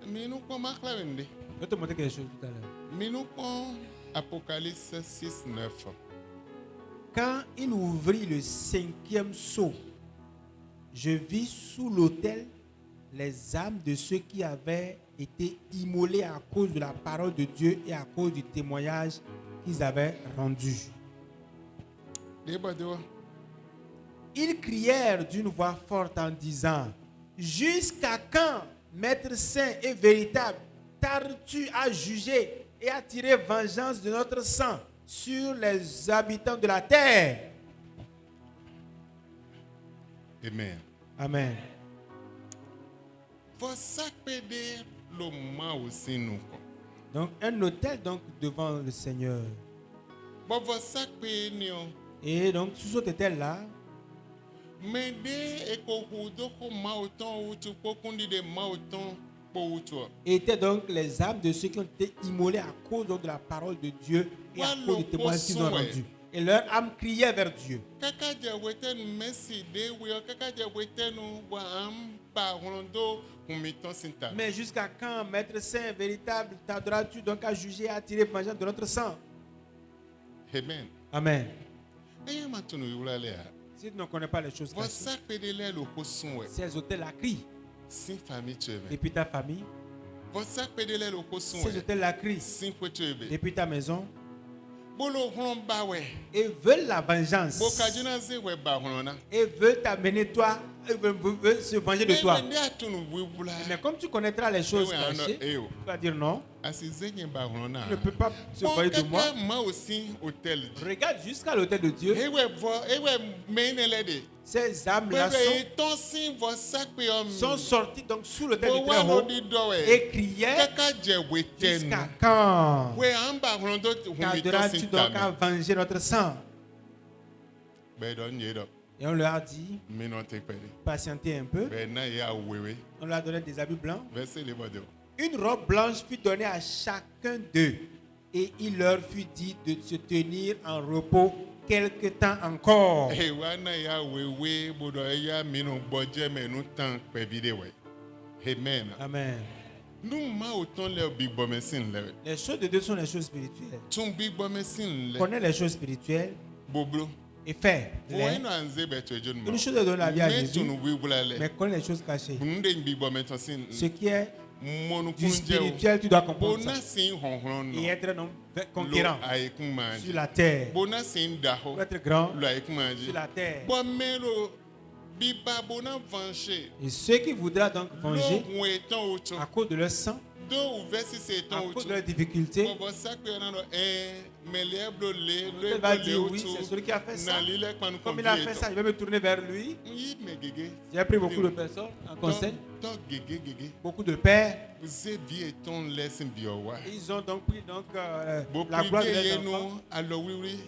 Mais nous comme akla wende. Je vais te montrer quelque chose tout à l'heure. Mais nous comme Apocalypse 6 9. Quand il ouvrit le 5e sceau, je vis sous l'autel les âmes de ceux qui avaient été immolés à cause de la parole de Dieu et à cause du témoignage qu'ils avaient rendu. Deba dewa. Ils crièrent d'une voix forte en disant: Jusqu'à quand, Maître saint et véritable, tardes-tu à juger et à tirer vengeance de notre sang sur les habitants de la terre? Amen. Amen. Você pede lo ma aussi nous. Donc, un autel donc, devant le Seigneur. Bon você pede nous. Et donc, sous cet autel-là, Mais de ekohudo ko mauton utu pokundi de mauton po utu. étaient donc les âmes de ceux qui ont été immolés à cause donc, de la parole de Dieu et à cause du témoignage qu'ils ont rendu. Et leur âme criait vers Dieu. Kaka je weten messi de we kaka je weten wa am pa rondo kumiton sinta. Mais jusqu'à quand, Maître saint véritable, tarderas-tu donc à juger et à tirer vengeance de notre sang? Amen. Amen. Eye matunu yulale a. Si tu ne connais pas les choses cachées, Você pede le lo kosun we. ces hôtels-là crient. Sin famille tu ebe. Depuis ta famille, Você pede le lo kosun ces we. hôtels-là crient. Sin kwe tu ebe. Depuis ta maison, Bolo hon ba we. et veulent la vengeance. Boka jina ze we ba honona. Et veulent t'amener toi, et veulent se venger de toi. Ende atunu wibula. Mais comme tu connaîtras les choses Eh oui, cachées, eh oh. tu vas dire non, Asi zenye ba honona. tu ne peux pas se Bon venger de moi. kaka ma aussi hôtel. Regarde jusqu'à l'autel de Dieu. Ewe menelede. Ces âmes-là Bebe ton sin vo sakpe om. sont sorties donc sous l'autel Bo du très wa no haut di do we. et criaient: Kaka je weten. Jusqu'à quand We amba hondo humito tarderas-tu sin donc à tame. venger notre sang? Be don yedo. Et on leur a dit: Me non te pede. patientez un peu. Be na ya wewe. On leur a donné des habits blancs. Verset le bodo. Une robe blanche fut donnée à chacun d'eux. Et il leur fut dit de se tenir en repos quelque temps encore. Eh wana ya wewe bodo ya mino boje me nu tan pe vide we. Amen. Amen. Nous ma autant le big bomesin le. Les choses de Dieu sont les choses spirituelles. Ton big bomesin le. Connais les choses spirituelles Boblo. et fais. Wo no anze beto ejon ma. Une chose est donner la vie à Mais Jésus, tunu wibula le. mais connais les choses cachées. Bunde big bomesin. Ce qui est Monu du kunje. spirituel, tu dois comprendre ça. Bona sin honhon Et no. être un homme conquérant Lo aekun ma. sur la terre. Bona sin daho. Pour être grand Lo aekun ma. sur la terre. Bon melo biba bona vanche. Et ceux qui voudra donc venger Lo weton auto. à cause de leur sang, do versi se À ton cause utu de leurs difficultés, bobo sakpe na no me le blo le elle va dire oui, c'est celui qui a fait ça. na lile kwanu Comme il a fait ça, je vais me tourner vers lui. yi me gege J'ai pris beaucoup de personnes en conseil, to gege beaucoup de pères. ze vie ton lesson biowa Ils ont donc pris donc, bo la gloire de prive leurs ye enfants. no alo wiwi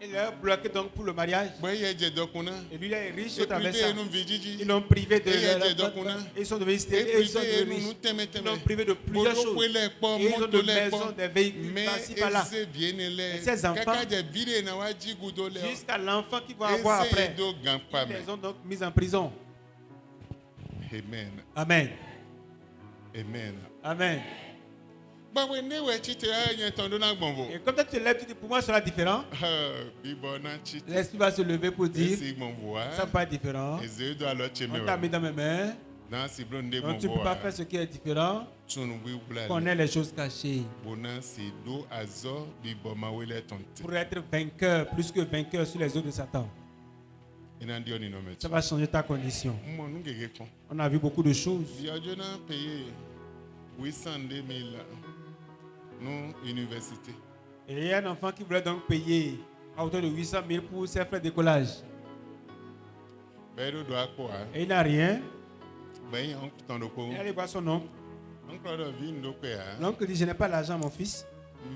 Ils leur bloqué donc pour le mariage. bo ye je dokuna Et lui, il est riche e au travers prive ça. ye no vijiji Ils l'ont privé de Et leur il y a donc, Ils sont devenus e stériles et ils sont prive ye devenus no riches. teme Ils teme l'ont privé de plusieurs choses. bolo le po Et ils ont moto de le maisons, po des véhicules mais par-ci par-là. eze viene le Et ces enfants, kaka je vide na waji gudo le Jusqu'à l'enfant qu'ils vont avoir eze après. do gampa Ils me les ont donc mis en prison. amen Amen. amen Amen. bawo ne we chite anye tondo na gbonvo Et comme toi tu te lèves, tu dis pour moi, ça sera différent. bibo na chite L'esprit va se lever pour dire esi gbonvo ça va pas être différent. eze do alo cheme On t'a mis dans mes mains. dans si blonde Donc tu ne gbonvo peux pas faire ce qui est différent. tunu wi bula Connais les choses cachées. bona si do azo bibo mawele tonte Pour être vainqueur, plus que vainqueur sur les autres de Satan. ina ndio ni no Ça mechi va changer ta condition. mo nu gege kon On a vu beaucoup de choses. bi ojo na paye 800,000 non université Et il y a un enfant qui voulait donc payer à hauteur de 800 000 pour ses frais de décollage. bedo do akpo a Et il n'a rien. ben on tondo ko Il allait voir son oncle. on croit vi ndo ko ya L'oncle dit, je n'ai pas l'argent, mon fils.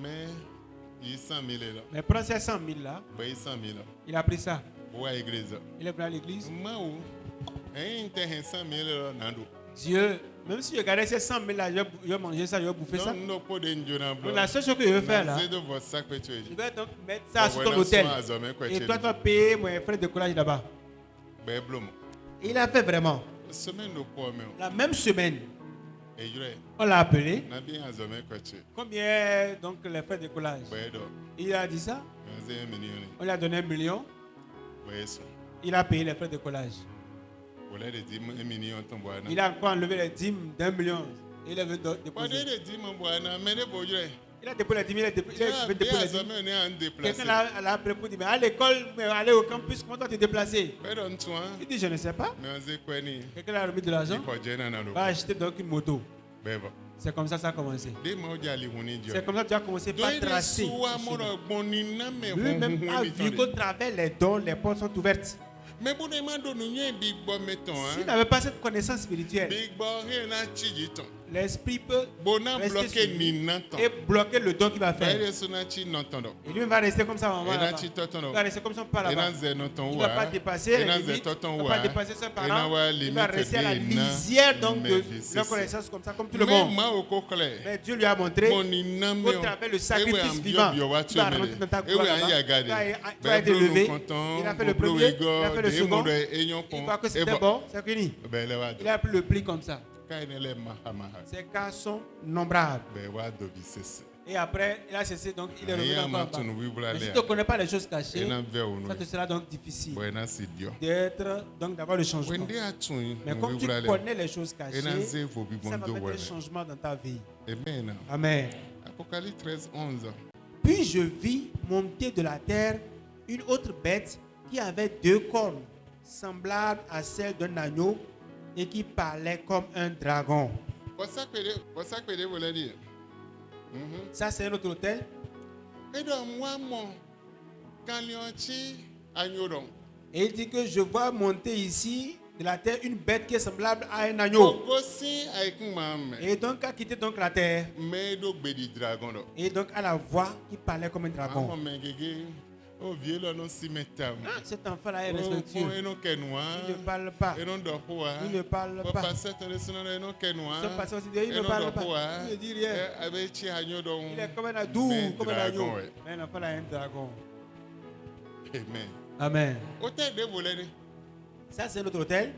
mais 800,000 là Mais prends ces 100 000 là. ben 100,000 Il a pris ça. wa église Il est venu à l'église. Maou, hein, t'es 100,000 nando. Dieu, même si je gardais ces 100 000 là, je vais manger ça, je vais bouffer ça. Non, pas de njona Donc, blanc. la seule chose que je veux faire là, C'est de votre sac que tu je es. vais donc mettre ça sur ton hôtel. Et toi, tu vas payer mes frais de décollage là-bas. Ben blom. Et il a fait vraiment. Semaine de poids même. La même semaine, Et je on l'a appelé. n'a bien azomé que tu. Combien donc les frais de décollage? Ben do. Il a dit ça. 1 million. On lui a donné 1 million. Ben son. Il a payé les frais de décollage. Voilà de 1 million ton bois. Il a encore enlevé les dîmes d'1 million. Il est venu Pas déposer. de 10 mon bois na mais de boire. Il a déposé les dîmes. Il a déposé les Bien dîmes. azomé on est en déplacé. Quelqu'un l'a appelé pour dire, mais à l'école, mais aller au campus, comment toi te déplacer? Ben don toi. Il dit, je ne sais pas. Mais on sait quoi ni. Quelqu'un l'a remis de l'argent. Il faut gêner na Va acheter donc une moto. Ben bon. C'est comme ça que ça a commencé. Des mots jali huni dio. C'est comme ça que tu as commencé par tracer. Lui-même a vu qu'au travers les dons, les portes sont ouvertes. Mais pour les gens de big boy mettons S'il hein. n'avait pas cette connaissance spirituelle, Big boy rien à chijiton. l'esprit peut Bona rester bloqué sur lui ni nanton. et bloquer le don qu'il va faire. Baile sonachi nantondo. Et lui va rester comme ça, maman. Et là-bas. na chi totono. Il va rester comme ça par Et là-bas. na ze nanton Il ne wa. va pas dépasser les Et na ze limites. Il toton ne wa. va pas dépasser ses Et na parents. wa Il va limite rester à la de na lisière donc de medicese. la connaissance comme ça, comme tout le Mais monde. ma oko kle. Mais Dieu lui a montré Mon iname. au travers le sacrifice vivant, tu vas rentrer dans ta Et gloire oui, là-bas. anya gade. Tu vas être élevé. content. Il a fait le premier, il a fait le second. Il voit que c'était bon, c'est fini. Ben le wa. Il a pris le pli comme ça. Kainele mahamaha. Ses cas sont nombrables. Ben wa dobisese. Et après, il a cessé, donc il est revenu Rien encore en bas. matunu wibula Mais si le. tu ne connais pas les choses cachées, Et na ve onu. ça te sera donc difficile Buena sidio. d'avoir le changement. Wende atun. Mais comme tu connais les choses cachées, Et na ze vo ça va bibondo mettre un wele. changement dans ta vie. Amen. Amen. Apocalypse 13, 11. Puis je vis monter de la terre une autre bête qui avait 2 cornes, semblables à celles d'un agneau et qui parlait comme un dragon. Wasa kwede voulait dire. Ça, c'est notre hôtel. Et donc, moi, mon Kalionchi Agnoron. Et il dit que je vois monter ici de la terre une bête qui est semblable à un agneau. Ogosi avec maman. Et donc, a quitté donc la terre. Mais donc, bédi dragon. Et donc, à la voix qui parlait comme un dragon. Maman, mais gégé. Oh, vieux, là, non, si mettam. Ah, cet enfant-là est Oh, respectueux. et non, kenwa. Il ne parle pas. Et non, dohoa. Il ne parle pas. Papa, c'est un restaurant, et non, kenwa. Son passé aussi, il ne parle pas. Il ne dit rien. Avec chi agnoron. Il est comme un adou, Mais comme un agneau. dragon, ouais. Mais l'enfant-là est un dragon. Amen. Amen. Hôtel de voler. Ça, c'est notre hôtel.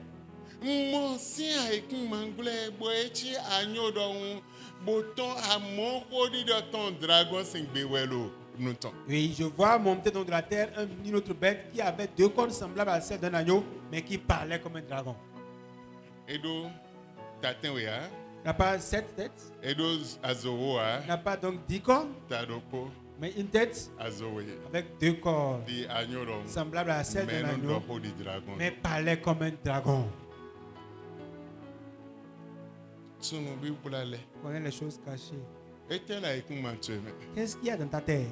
Mon si avec manglais boechi agno don bouton à mon rodi de ton dragon sing bewelo nous ton. Oui, je vois monter donc de la terre une autre bête qui avait 2 cornes semblables à celles d'un agneau, mais qui parlait comme un dragon. Et do tatin wea. Il n'a pas 7 têtes. Et do azoa Il n'a pas donc 10 cornes, tadoko mais une tête azoe. avec 2 cornes Di agno don. semblables à celles Mais d'un non do agneau, rodi dragon. mais parlait comme un dragon. tunu bi bulale. Connais les choses cachées. Ete la ikuma tueme. Qu'est-ce qu'il y a dans ta terre?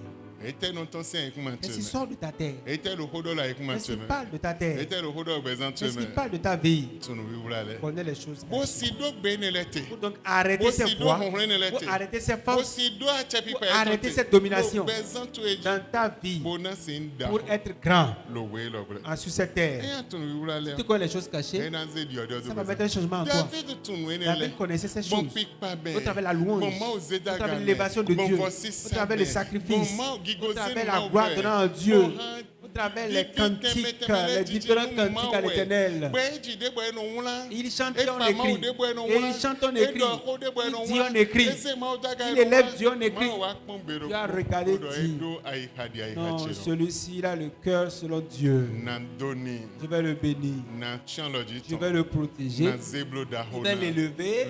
Ete non ton sen ikuma Qu'est-ce qui tueme. sort de ta terre? Ete lo hodo la ikuma Qu'est-ce qui tueme. parle de ta terre? Ete lo hodo bezan Qu'est-ce qui tueme. parle de ta vie? Tunu bi bulale. Connais les choses Bo cachées. si do gbe ne lete. Pour donc arrêter ces Aussi voix, donc, on reine pour l'été. arrêter ces Bo forces si do achepi pour pa arrêter etote. cette domination Lo bezan tu eji. dans ta vie, Bona sinda. pour être grand Lo we lo bre. sur cette terre. Eya tunu bi bulale. Tu connais les choses cachées, Ena ze di odo ça zo va mettre bezan. un changement en toi. David tunu ene le. David connaissait ces Bon choses. pikpa be. Au travers de la louange, Bon ma au ozeda travers de game. l'élévation de Bon Dieu, voici au travers sabe. les sacrifices, Bon ma au gigoze travers ma la gloire obe. donnant à Dieu, Bon ha au travers les cantiques, les différents cantiques à l'Éternel. Il chante en écrit. Et il chante en écrit. Il dit en écrit. Il élève Dieu en écrit. Tu as regardé Dieu. Non, celui-ci, il a le cœur selon Dieu. Je vais le bénir. Je vais le protéger. Je vais l'élever.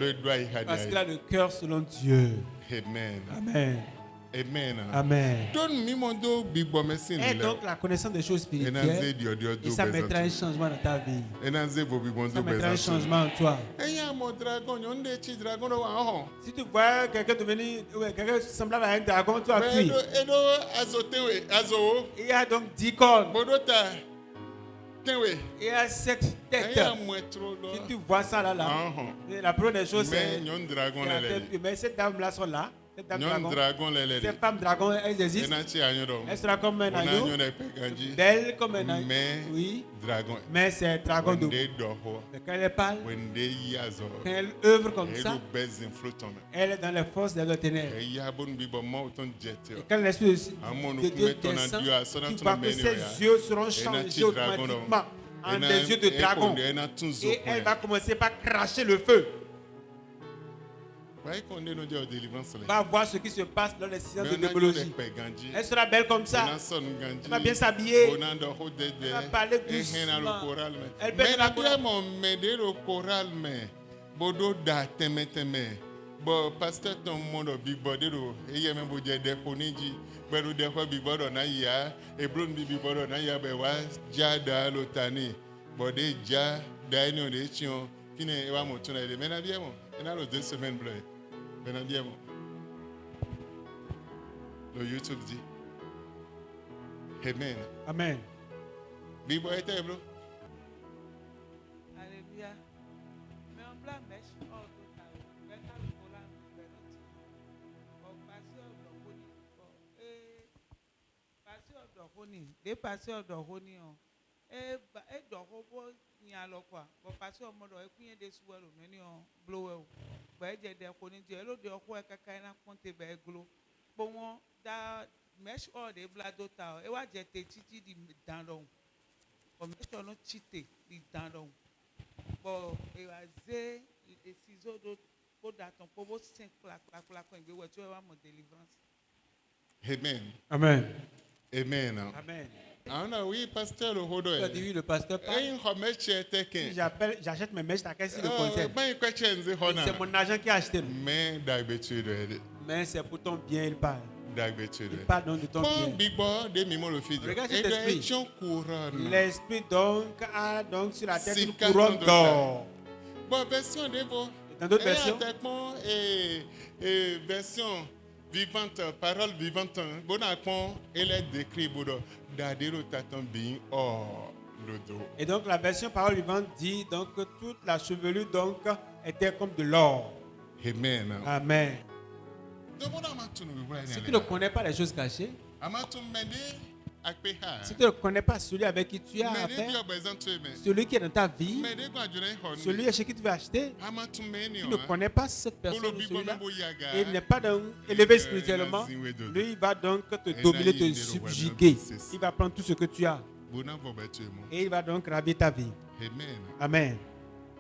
Parce qu'il a le cœur selon Dieu. Amen. Amen. Amen. Amen. Donne mi mondo bigbo mesin Et le. donc la connaissance des choses Enaze spirituelles, di odio et do ça mettra un bezan. changement dans ta vie. Enaze bo bigbo Ça do mettra un bezan. changement en toi. Eya mo dragon yon de chi dragon do wa ho. Si tu vois quelqu'un devenir, ouais, quelqu'un semblable à un dragon, tu as fui. Edo azotewe azo. Il y a donc 10 cornes. Bodota. Tewe. Il y a 7 têtes. Eya mo etro do. Si tu vois ça là, et la première des choses, Mais c'est yon dragon la le tête. le. Mais ces dames-là sont là. Ces dames Yon dragons. dragon le le. Ces femmes dragons, elles existent. Enachi anyo do. Elles seront comme un Ona agneau. anyo ne peganji. Belle comme un agneau. Mais Oui. dragon. Mais c'est dragon de. Wende do ho. Mais quand elle parle, Wende yazo. quand elle œuvre comme Edo ça, bezin floton. elle est dans les forces de la ténèbres. Eya bon bibo mo ton jete. Et quand l'Esprit de Dieu ton descend, Dieu a sonné tu ton vois que menu, ses yeux seront changés automatiquement en des yeux de dragon. Et elle va commencer par cracher le feu. Va voir ce qui se passe dans les sciences de démologie. Elle sera belle comme ça. Elle va bien s'habiller. Elle va parler doucement. Elle peut être Bo pasteur ton monde big body ro eye me bo je de koniji beru de ko big body na ya e blon big body na ya be wa ja da lo tani bo de ja da ni o de chion kini e wa mo tun na de me na bien mo e na lo 2 semaines bleu me na bien mo lo YouTube dit amen Amen. big boy te bro Alléluia. Mais on blâme mèche hors de ta mais quand le volant fait notre pasteur de Honi et pasteur de Honi des pasteurs de Honi et de robot ni alors quoi bon pasteur mode et puis des soirs le menu on blow ba je de Honi je lo de ko kaka na compte ba glo bon da mèche hors de bladota e wa je te titi di dandon comme ça non chité di dandon. Bon, et azé, les ciseaux d'autres, pour d'attendre, pour vos 5 plaques, quand il veut, tu vas mon délivrance. amen Amen. amen Amen. ana oui pasteur le hodo Tu as dit oui, le pasteur parle. e ho me che te Si ken j'achète mes mèches, t'as qu'est-ce le concerne? ben ko chenze hona C'est mon argent qui a acheté. mais d'habitude Mais c'est pour ton bien, il parle. d'habitude Il parle donc de ton quand bien. big boy de mimo le fidi Regarde et cet esprit. de chon couronne L'esprit donc a donc sur la tête une Sika couronne ton d'or. bon version de vous Dans d'autres versions, et version vivante parole vivante bon akon elle est décrit bodo dadero taton bin or le dos et donc la version parole vivante dit donc que toute la chevelure donc était comme de l'or. amen Amen. donc on a matunu Si tu ne connais pas les choses cachées, amatum mende akpeha si tu ne connais pas celui avec qui tu as mende affaire, bio bezan tu me celui qui est dans ta vie, mende ko ajure hon celui chez qui tu veux acheter, amatum meni tu ne connais pas cette personne Polo ou bibo celui-là, mebo yaga et il n'est pas donc élevé spirituellement, lui il va donc te dominer, te subjuguer. Il va prendre tout ce que tu as bona bo betumo et il va donc ravir ta vie. amen Amen.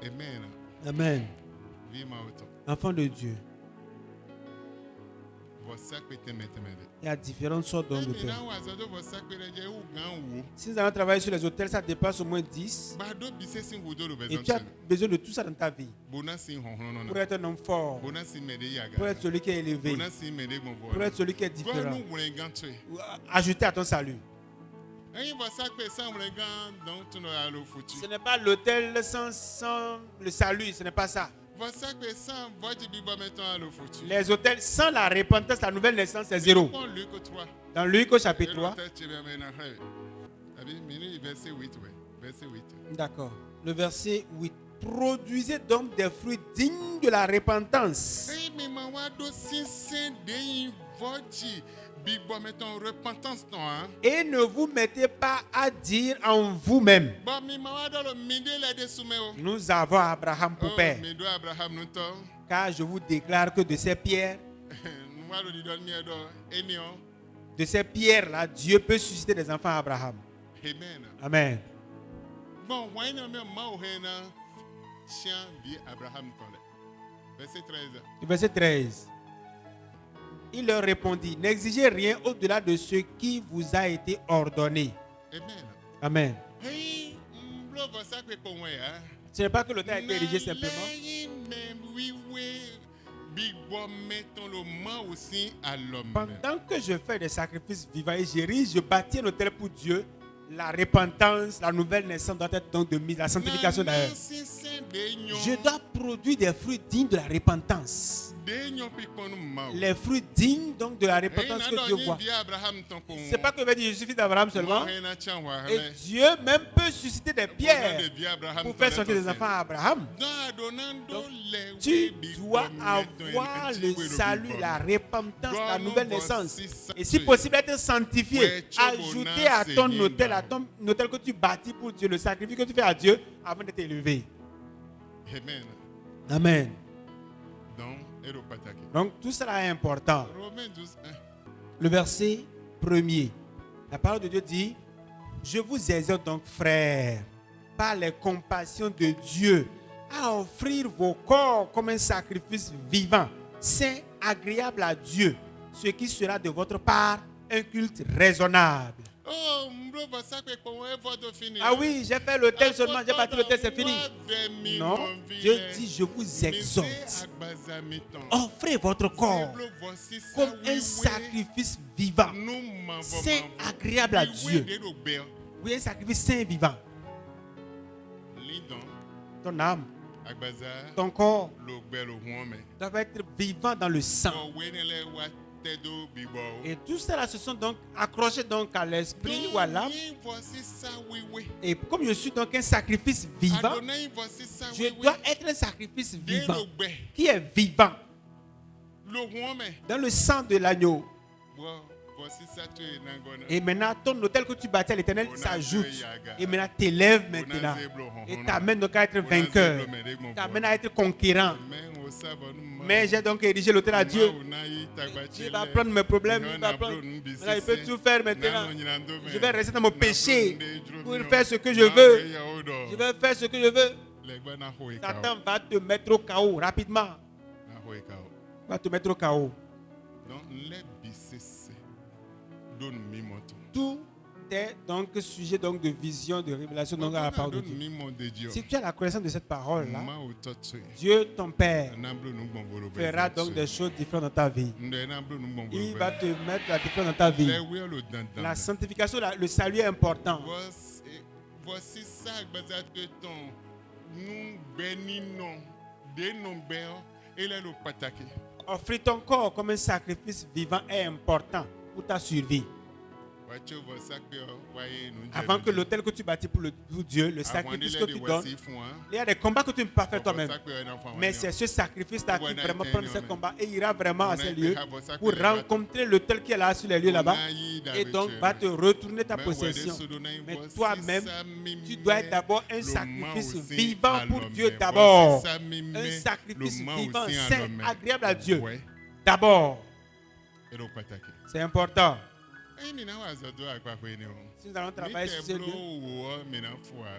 amen Amen. vima auto Enfant de Dieu, você pété metemede il y a différentes sortes d'hommes de Emi paix. na wazo do você pété ou gan wo Si nous allons travailler sur les hôtels, ça dépasse au moins 10. ba do bi se sin wudo do Et bezan tu as tu besoin de tout ça dans ta vie bona sin honhon no pour no être un homme fort, bona sin mede yaga pour être celui qui est élevé, bona sin mede mo pour être celui qui est différent. Gonu wure gan tu Ou ajouter à ton salut. Eyin você pété sans wure gan donc tu no alo futu Ce n'est pas l'hôtel sans le salut, ce n'est pas ça. Voici que sans votre Bible maintenant à le foutu. Les autels, sans la repentance, la nouvelle naissance, c'est zéro. Bon, Luc 3. Dans Luc au chapitre 3. Verset 8, ouais. Verset 8. D'accord. Le verset 8. Produisez donc des fruits dignes de la repentance. Hey, mais ma wado sinsin de votre Bible maintenant repentance non hein. Et ne vous mettez pas à dire en vous-même, Bon, mais ma wado le minde la de soumeo. nous avons Abraham pour père. Mais do Abraham nous to. Car je vous déclare que de ces pierres, Nous wado di don miedo enion. de ces pierres-là, Dieu peut susciter des enfants à Abraham. Amen. Amen. Bon, why na me ma o hena chien bi Abraham tole. Verset 13. Le verset 13. Il leur répondit, n'exigez rien au-delà de ce qui vous a été ordonné. Amen. Amen. Hey, mblo vosa kwe konwe hein. Ce n'est pas que l'autel a été érigé simplement. Mettons le mot aussi à l'homme. Pendant que je fais des sacrifices vivants et j'érige, je bâtis un autel pour Dieu. La repentance, la nouvelle naissance doit être donc de mise, la sanctification d'ailleurs. Je dois produire des fruits dignes de la repentance. Les fruits dignes donc de la repentance que Dieu voit. C'est pas que je vais dire je suis fils d'Abraham seulement. Et Dieu même peut susciter des pierres pour faire sortir des enfants à Abraham. Donc, tu dois avoir le salut, la repentance, la nouvelle naissance. Et si possible être sanctifié, ajouter à ton autel que tu bâtis pour Dieu, le sacrifice que tu fais à Dieu avant d'être élevé. Amen. Amen. Donc, Donc tout cela est important. Romains 12, 1. Le verset 1er. La parole de Dieu dit, je vous exhorte donc frères, par les compassions de Dieu, à offrir vos corps comme un sacrifice vivant, saint, agréable à Dieu, ce qui sera de votre part un culte raisonnable. Oh, mbro vosa kwe konwe vodo fini. Ah oui, j'ai fait l'autel seulement, j'ai bâti l'autel, c'est fini. Non, Dieu dit, je vous exhorte. Offrez votre corps comme un sacrifice vivant, saint, agréable à Dieu. Oui, un sacrifice saint et vivant. Ton âme, ton corps doit être vivant dans le sang. Et tout cela se sont donc accrochés donc à l'esprit ou à l'âme. Et comme je suis donc un sacrifice vivant, je dois être un sacrifice vivant qui est vivant dans le sang de l'agneau. Et maintenant, ton autel que tu bâtis à l'Éternel s'ajoute. Et maintenant, t'élèves maintenant. Et t'amènes donc à être vainqueur. T'amènes à être conquérant. Mais j'ai donc érigé l'autel à Dieu. Dieu va prendre mes problèmes. Il va prendre. Maintenant, il peut tout faire maintenant. Je vais rester dans mon péché pour faire ce que je veux. Je vais faire ce que je veux. Satan va te mettre au chaos rapidement. Va te mettre au chaos. Tout est donc sujet donc de vision, de révélation donc à la parole de Dieu. Si tu as la connaissance de cette parole-là, Dieu, ton Père, fera donc des choses différentes dans ta vie. Il va te mettre la différence dans ta vie. La sanctification, le salut est important. Voici ça que nous bénissons de nos pères et les pataki. Offrir ton corps comme un sacrifice vivant est important pour ta survie. Avant que l'autel que tu bâtis pour Dieu, le sacrifice que tu donnes, il y a des combats que tu ne peux pas faire toi-même. Mais c'est ce sacrifice-là qui vraiment prend ce combat et ira vraiment à ces lieux pour rencontrer l'autel qui est là sur les lieux là-bas et donc va te retourner ta possession. Mais toi-même, tu dois être d'abord un sacrifice vivant pour Dieu d'abord. Un sacrifice vivant, saint, agréable à Dieu. D'abord. C'est important. Si nous allons travailler sur ce lieu,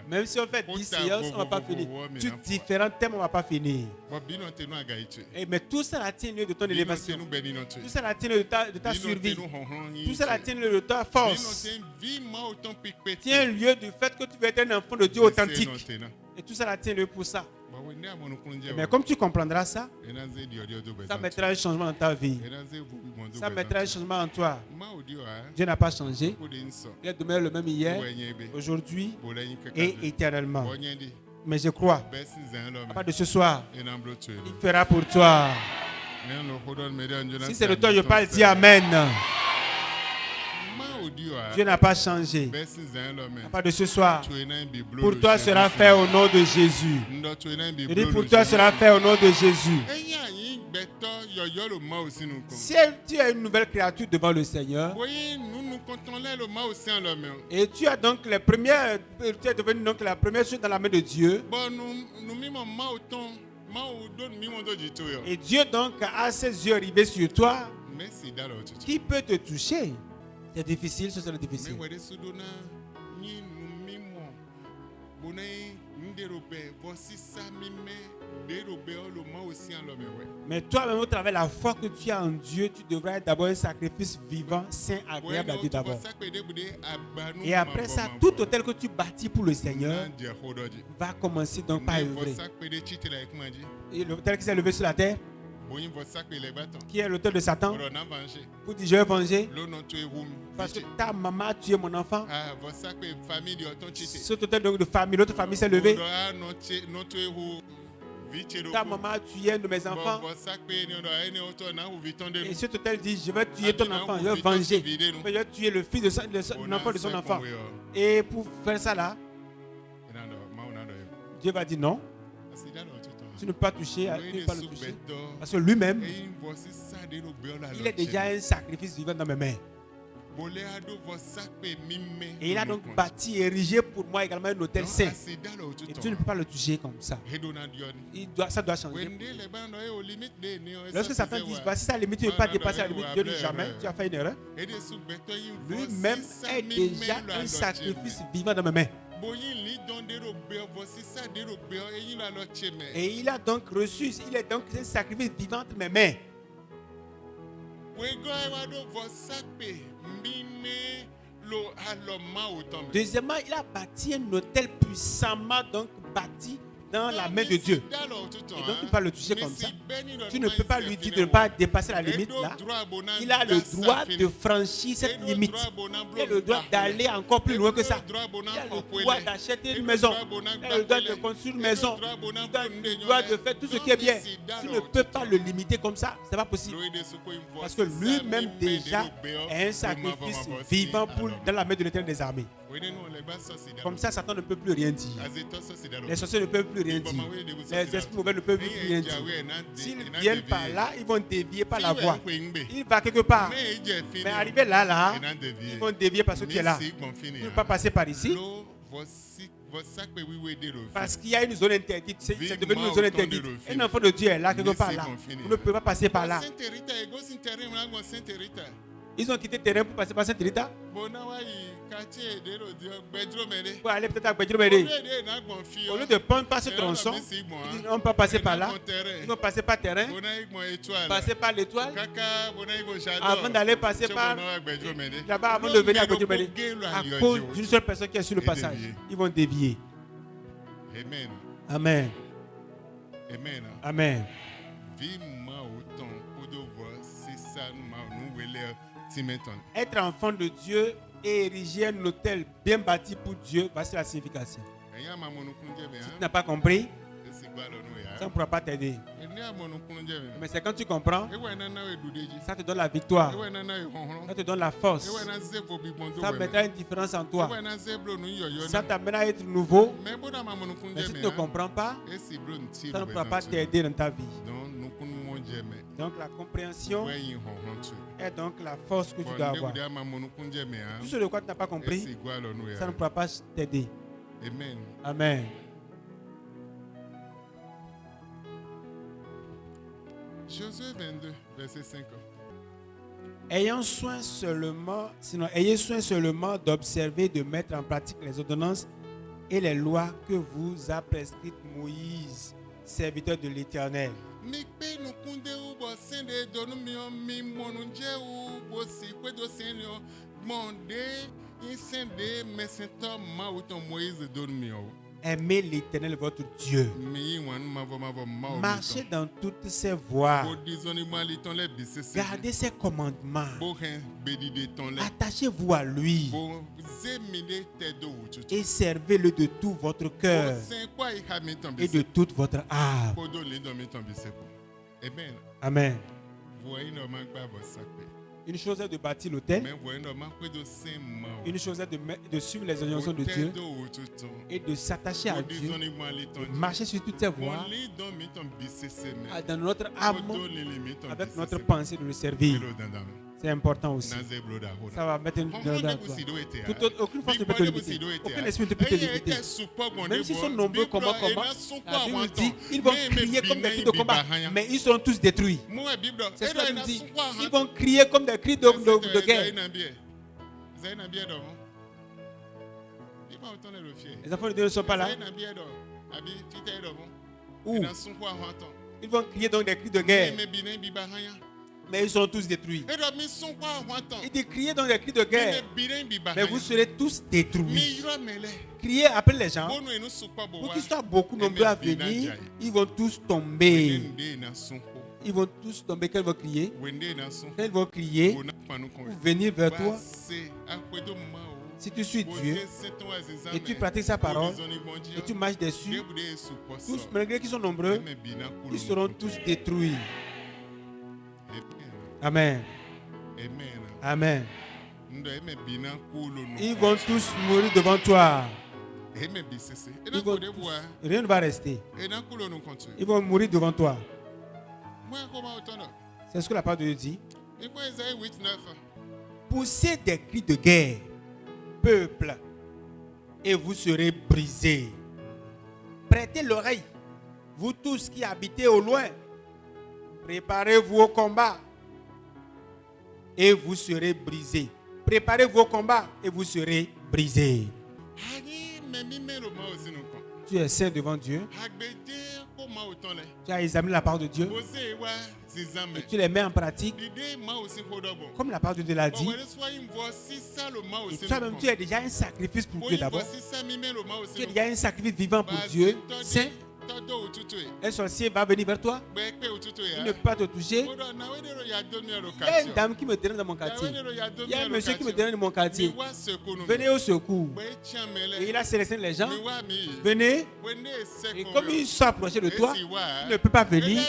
même si on fait 10 séances, on ne va pas finir. Sur différents thèmes, on ne va pas finir. Mais tout ça tient lieu de ton élévation. Tout ça tient lieu de ta survie. Tout ça tient lieu de ta force. Tient lieu du fait que tu veux être un enfant de Dieu authentique. Et tout ça tient lieu pour ça. Mais comme tu comprendras ça, ça mettra un changement dans ta vie. Ça mettra un changement en toi. Dieu n'a pas changé. Il est demeuré le même hier, aujourd'hui et éternellement. Mais je crois, bɛsi zɛn lɔ à mɛ part de ce soir, ina blo tu il elu fera pour toi. ne lo hodɔn mɛ de njona Si c'est de toi, je parle, dis Amen. ma o di wa Dieu n'a pas changé. bɛsi zɛn lɔ mɛ À part de ce soir, tu ena bi blo pour toi sera fait au nom de Jésus. ndɔ tu ena bi Je blo dis pour toi sera fait au nom de Jésus. eya yi gbɛtɔ yɔyɔ lo ma o sinu kun Si tu es une nouvelle créature devant le Seigneur, boyi nunu kɔntɔn lɛ lo ma o sian lɔ mɛ o et tu as donc les premières, tu es devenu donc la première chose dans la main de Dieu, bɔn nu mimɔ ma o tɔn ma o do nu mimɔ do dzi to yɔ et Dieu donc a ses yeux rivés sur toi, mɛ si da lɔ tutu qui peut te toucher? C'est difficile, ce serait mɛ difficile. wɛ de sudo na nyi nu mimɔ bona n de ro bɛ bɔ sisa mi mɛ de ro bɛ ɔlo ma o sian lɔ mɛ wɛ. Mais toi-même, au travers de la foi que tu as en Dieu, tu devras être d'abord un sacrifice vivant, saint, agréable à Dieu d'abord. Et après ça, tout hôtel que tu bâtis pour le Seigneur va commencer donc par œuvrer. Et l'hôtel qui s'est levé sur la terre, qui est l'hôtel de Satan, pour dire je vais venger, parce que ta maman a tué mon enfant. Cet hôtel donc de famille, l'autre famille s'est levée. Ta maman a tué un de mes enfants. Et cet hôtel dit je vais tuer ton enfant, je vais venger. Je vais tuer le fils de l'enfant de son enfant. Et pour faire ça là, Dieu va dire non. Tu ne peux pas toucher, tu ne peux pas le toucher. Parce que lui-même, il est déjà un sacrifice vivant dans mes mains. Et il a donc bâti, érigé pour moi également un hôtel saint. Et tu ne peux pas le toucher comme ça. Ça doit changer. Lorsque Satan dit, si ça limite, tu ne peux pas dépasser la limite, Dieu dit jamais, tu as fait une erreur. Lui-même est déjà un sacrifice vivant dans mes mains. Et il a donc reçu, il est donc un sacrifice vivant dans mes mains. Deuxièmement, il a bâti un hôtel puissamment donc bâti dans la main de Dieu. Et donc tu ne peux pas le toucher comme ça. Tu ne peux pas lui dire de ne pas dépasser la limite là. Il a le droit de franchir cette limite. Il a le droit d'aller encore plus loin que ça. Il a le droit d'acheter une maison. Il a le droit de construire une maison. Il a le droit de faire tout ce qui est bien. Tu ne peux pas le limiter comme ça. Ce n'est pas possible. Parce que lui-même déjà est un sacrifice vivant dans la main de l'Éternel des armées. Comme ça, Satan ne peut plus rien dire. Les sorciers ne peuvent plus rien dire. Les esprits mauvais ne peuvent plus rien dire. S'ils viennent par là, ils vont dévier par la voie. Il va quelque part. Mais arrivé là, ils vont dévier parce que tu es là. Tu ne peux pas passer par ici. Parce qu'il y a une zone interdite. C'est devenu une zone interdite. Un enfant de Dieu est là, quelque part là. Vous ne pouvez pas passer par là. Ils ont quitté le terrain pour passer par Saint-Rita. Pour aller peut-être à Bedromere. Au lieu de prendre par ce tronçon, ils ne vont pas passer par là. Ils vont passer par terrain, passer par l'étoile, avant d'aller passer par là-bas, avant de venir à Bedromere. À cause d'une seule personne qui est sur le passage, ils vont dévier. Amen. Amen. Être enfant de Dieu et ériger un hôtel bien bâti pour Dieu, voici la signification. Si tu n'as pas compris, ça ne pourra pas t'aider. Mais c'est quand tu comprends, ça te donne la victoire, ça te donne la force, ça mettra une différence en toi, ça t'amène à être nouveau. Mais si tu ne comprends pas, ça ne pourra pas t'aider dans ta vie. Donc la compréhension est donc la force que tu dois avoir. Tout ce de quoi tu n'as pas compris, ça ne pourra pas t'aider. Amen. Josué 22, verset 5. Ayez soin seulement d'observer, de mettre en pratique les ordonnances et les lois que vous a prescrites Moïse, serviteur de l'Éternel. Aimez l'Éternel votre Dieu. Mi wan mavo mavo mao. Marchez dans toutes ses voies. Bo disoni mo ali ton le bisese. Gardez ses commandements. Bo hen bedi de ton le. Attachez-vous à lui Bo zemine te do ututu. et servez-le de tout votre cœur Bo sen kwa I ha mi ton et de bisese. toute votre âme. Ko do le do mi ton bisese. Amen. Amen. Voyez no man pa vo sakpe. Une chose est de bâtir l'autel. Mais voyez no man kwe do sen mao. Une chose est de suivre les injonctions de Dieu et de s'attacher à Dieu. Marcher sur toutes ses voies dans notre âme avec notre pensée de le servir. C'est important aussi. Ça va mettre une dans toi. Aucune force ne peut te limiter. Aucun esprit ne peut te limiter. Même s'ils sont nombreux, comment la Bible dit, ils vont crier comme des cris de combat, mais ils seront tous détruits. C'est ce que la Bible dit. Ils vont crier comme des cris de guerre. Les enfants de Dieu ne sont pas là. Où? Ils vont crier donc des cris de guerre, mais ils seront tous détruits. Il dit criez donc des cris de guerre, mais vous serez tous détruits. Criez, appelez les gens. Pour qu'ils soient beaucoup nombreux à venir, ils vont tous tomber. Ils vont tous tomber. Quand ils vont crier, quand ils vont crier, pour venir vers toi. Si tu suis Dieu et tu pratiques sa parole et tu marches dessus, tous, malgré qu'ils sont nombreux, ils seront tous détruits. Amen. Amen. Ils vont tous mourir devant toi. Ils vont tous, rien ne va rester. Ils vont mourir devant toi. C'est ce que la parole de Dieu dit. Poussez des cris de guerre, peuple, et vous serez brisés. Prêtez l'oreille, vous tous qui habitez au loin. Préparez-vous au combat et vous serez brisés. Préparez-vous au combat et vous serez brisés. Tu es saint devant Dieu. Tu as examiné la parole de Dieu et tu les mets en pratique comme la parole de Dieu l'a dit. Et toi-même, tu es déjà un sacrifice pour Dieu d'abord. Tu es déjà un sacrifice vivant pour Dieu. Saint. Un sorcier va venir vers toi. Il ne peut pas te toucher. Il y a une dame qui me dérange dans mon quartier. Il y a un monsieur qui me dérange dans mon quartier. Venez au secours. Et il a sélectionné les gens. Venez. Et comme il s'approchait de toi, il ne peut pas venir.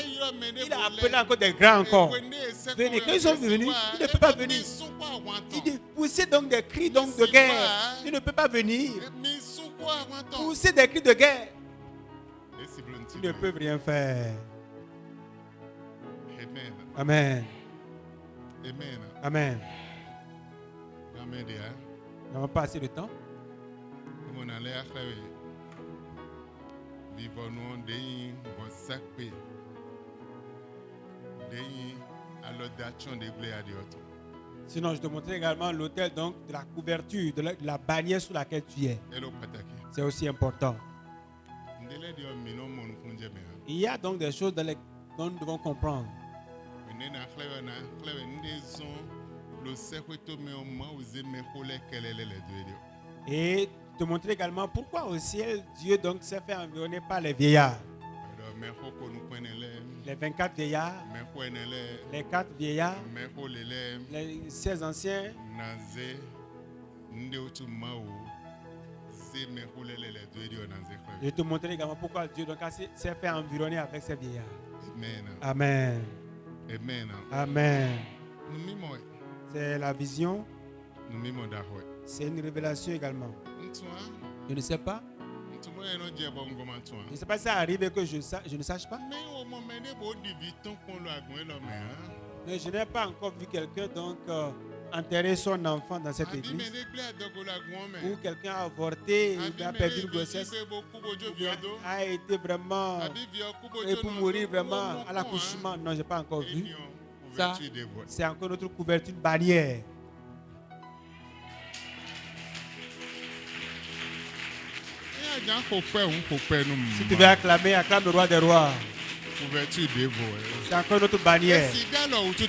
Il a appelé encore des grands encore. Venez. Quand ils sont venus, il ne peut pas venir. Il dit, poussez donc des cris donc de guerre. Il ne peut pas venir. Poussez des cris de guerre. Ils ne peuvent rien faire. Amen. Amen. Nous n'avons pas assez de temps. Sinon, je te montrerai également l'autel donc de la couverture, de la bannière sur laquelle tu es. C'est aussi important. Il y a donc des choses dont nous devons comprendre. Et te montrer également pourquoi au ciel Dieu donc s'est fait environner par les vieillards. Les 24 vieillards, les 4 vieillards, les 16 anciens. Je te montrer également pourquoi Dieu donc s'est fait environner avec ces vieillards. Amen. Amen. C'est la vision. C'est une révélation également. Je ne sais pas. Je ne sais pas si ça arrive et que je ne sache pas. Mais je n'ai pas encore vu quelqu'un donc enterrer son enfant dans cette église. Ou quelqu'un a avorté, il a perdu une grossesse, a été vraiment, et pour mourir vraiment à l'accouchement. Non, je n'ai pas encore vu. Ça, c'est encore notre couverture, une barrière. Si tu veux acclamer, acclame le roi des rois. C'est encore notre bannière. Tu ne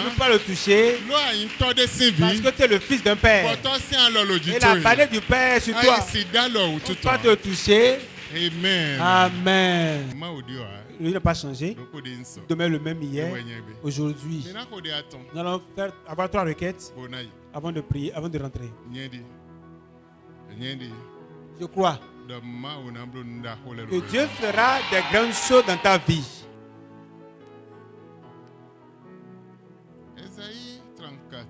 peux pas le toucher parce que tu es le fils d'un père. Et la bannière du père est sur toi. Tu ne peux pas te toucher Amen. Amen. Ma odi o. Il n'a pas changé. Donc odi nso. Il demeure le même hier, aujourd'hui. Maintenant ko de aton. Nous allons avoir 3 requêtes Bonai. avant de prier, avant de rentrer. Nyendi. Nyendi. Je crois De ma onamblo nda hole. que Dieu fera des grandes choses dans ta vie. Ésaïe 34,